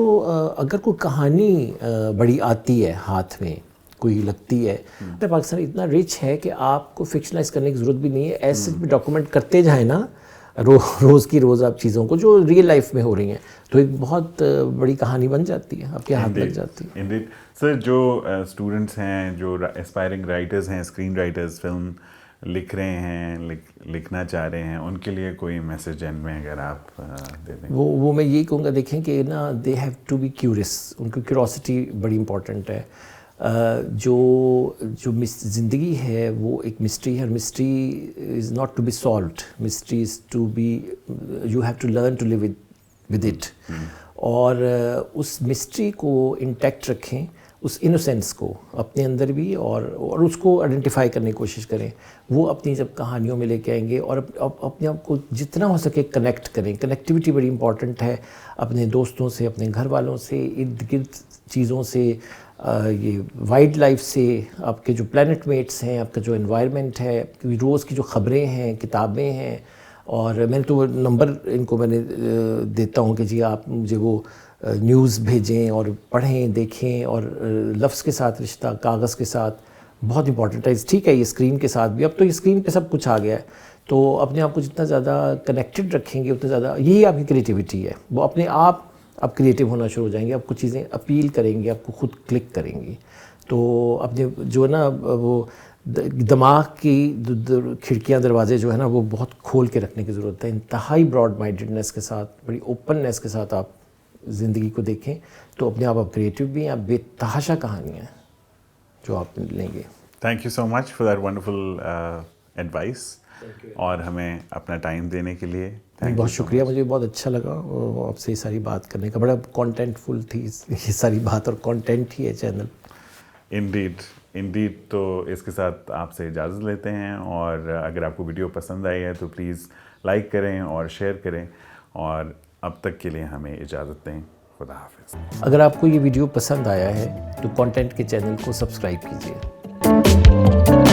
اگر کوئی کہانی بڑی آتی ہے ہاتھ میں, کوئی لگتی ہے, پاکستان اتنا رچ ہے کہ آپ کو فکشنلائز کرنے کی ضرورت بھی نہیں ہے, ایسے بھی ڈاکومنٹ کرتے جائیں نا روز کی روز آپ چیزوں کو جو ریئل لائف میں ہو رہی ہیں, تو ایک بہت بڑی کہانی بن جاتی ہے, آپ کے ہاتھ لگ جاتی ہے. انڈیڈ سر, جو اسٹوڈنٹس ہیں, جو اسپائرنگ رائٹرز ہیں, اسکرین رائٹرز, فلم لکھ رہے ہیں, لکھنا چاہ رہے ہیں, ان کے لیے کوئی میسج اینڈ میں اگر آپ دے دیں؟ وہ میں یہی کہوں گا, دیکھیں کہ نا they have to be curious, ان کی کیوروسٹی بڑی امپورٹنٹ ہے. جو زندگی ہے وہ ایک مسٹری ہے, اور mystery is not to be solved, mystery is to be, you have to learn to live with it. اور اس مسٹری کو انٹیکٹ رکھیں, اس انوسینس کو اپنے اندر بھی, اور اس کو آئیڈینٹیفائی کرنے کی کوشش کریں. وہ اپنی جب کہانیوں میں لے کے آئیں گے, اور اپنے آپ کو جتنا ہو سکے کنیکٹ کریں. کنیکٹیوٹی بڑی امپورٹنٹ ہے, اپنے دوستوں سے, اپنے گھر والوں سے, ارد گرد چیزوں سے, یہ وائلڈ لائف سے, آپ کے جو پلانٹ میٹس ہیں, آپ کا جو انوائرمنٹ ہے, روز کی جو خبریں ہیں, کتابیں ہیں. اور میں نے تو نمبر ان کو میں نے دیتا ہوں کہ جی آپ مجھے وہ نیوز بھیجیں اور پڑھیں, دیکھیں, اور لفظ کے ساتھ رشتہ, کاغذ کے ساتھ بہت امپورٹنٹ ہے. ٹھیک ہے یہ اسکرین کے ساتھ بھی, اب تو یہ اسکرین پہ سب کچھ آ گیا ہے, تو اپنے آپ کو جتنا زیادہ کنیکٹڈ رکھیں گے اتنا زیادہ, یہی آپ کی کریٹیوٹی ہے, وہ اپنے آپ کریٹیو ہونا شروع ہو جائیں گے, آپ کو چیزیں اپیل کریں گے, آپ کو خود کلک کریں گی. تو اپنے جو نا وہ دماغ کی کھڑکیاں دروازے جو ہے نا وہ بہت کھول کے رکھنے کی ضرورت ہے. انتہائی براڈ مائنڈڈنیس کے ساتھ, بڑی اوپننیس کے ساتھ آپ زندگی کو دیکھیں, تو اپنے آپ کریٹیو بھی ہیں, آپ بے تحاشا کہانیاں ہیں جو آپ لیں گے. Thank you so much for that wonderful advice, اور ہمیں اپنا ٹائم دینے کے لیے بہت شکریہ. مجھے بہت اچھا لگا آپ سے یہ ساری بات کرنے کا, بڑا کانٹینٹ فل تھی یہ ساری بات, اور کانٹینٹ ہی ہے چینل. انڈیڈ. تو اس کے ساتھ آپ سے اجازت لیتے ہیں, اور اگر آپ کو ویڈیو پسند آئی ہے تو پلیز لائک کریں اور شیئر کریں, اور اب تک کے لیے ہمیں اجازت دیں. خدا حافظ. اگر آپ کو یہ ویڈیو پسند آیا ہے تو کانٹینٹ کے چینل کو سبسکرائب کیجیے.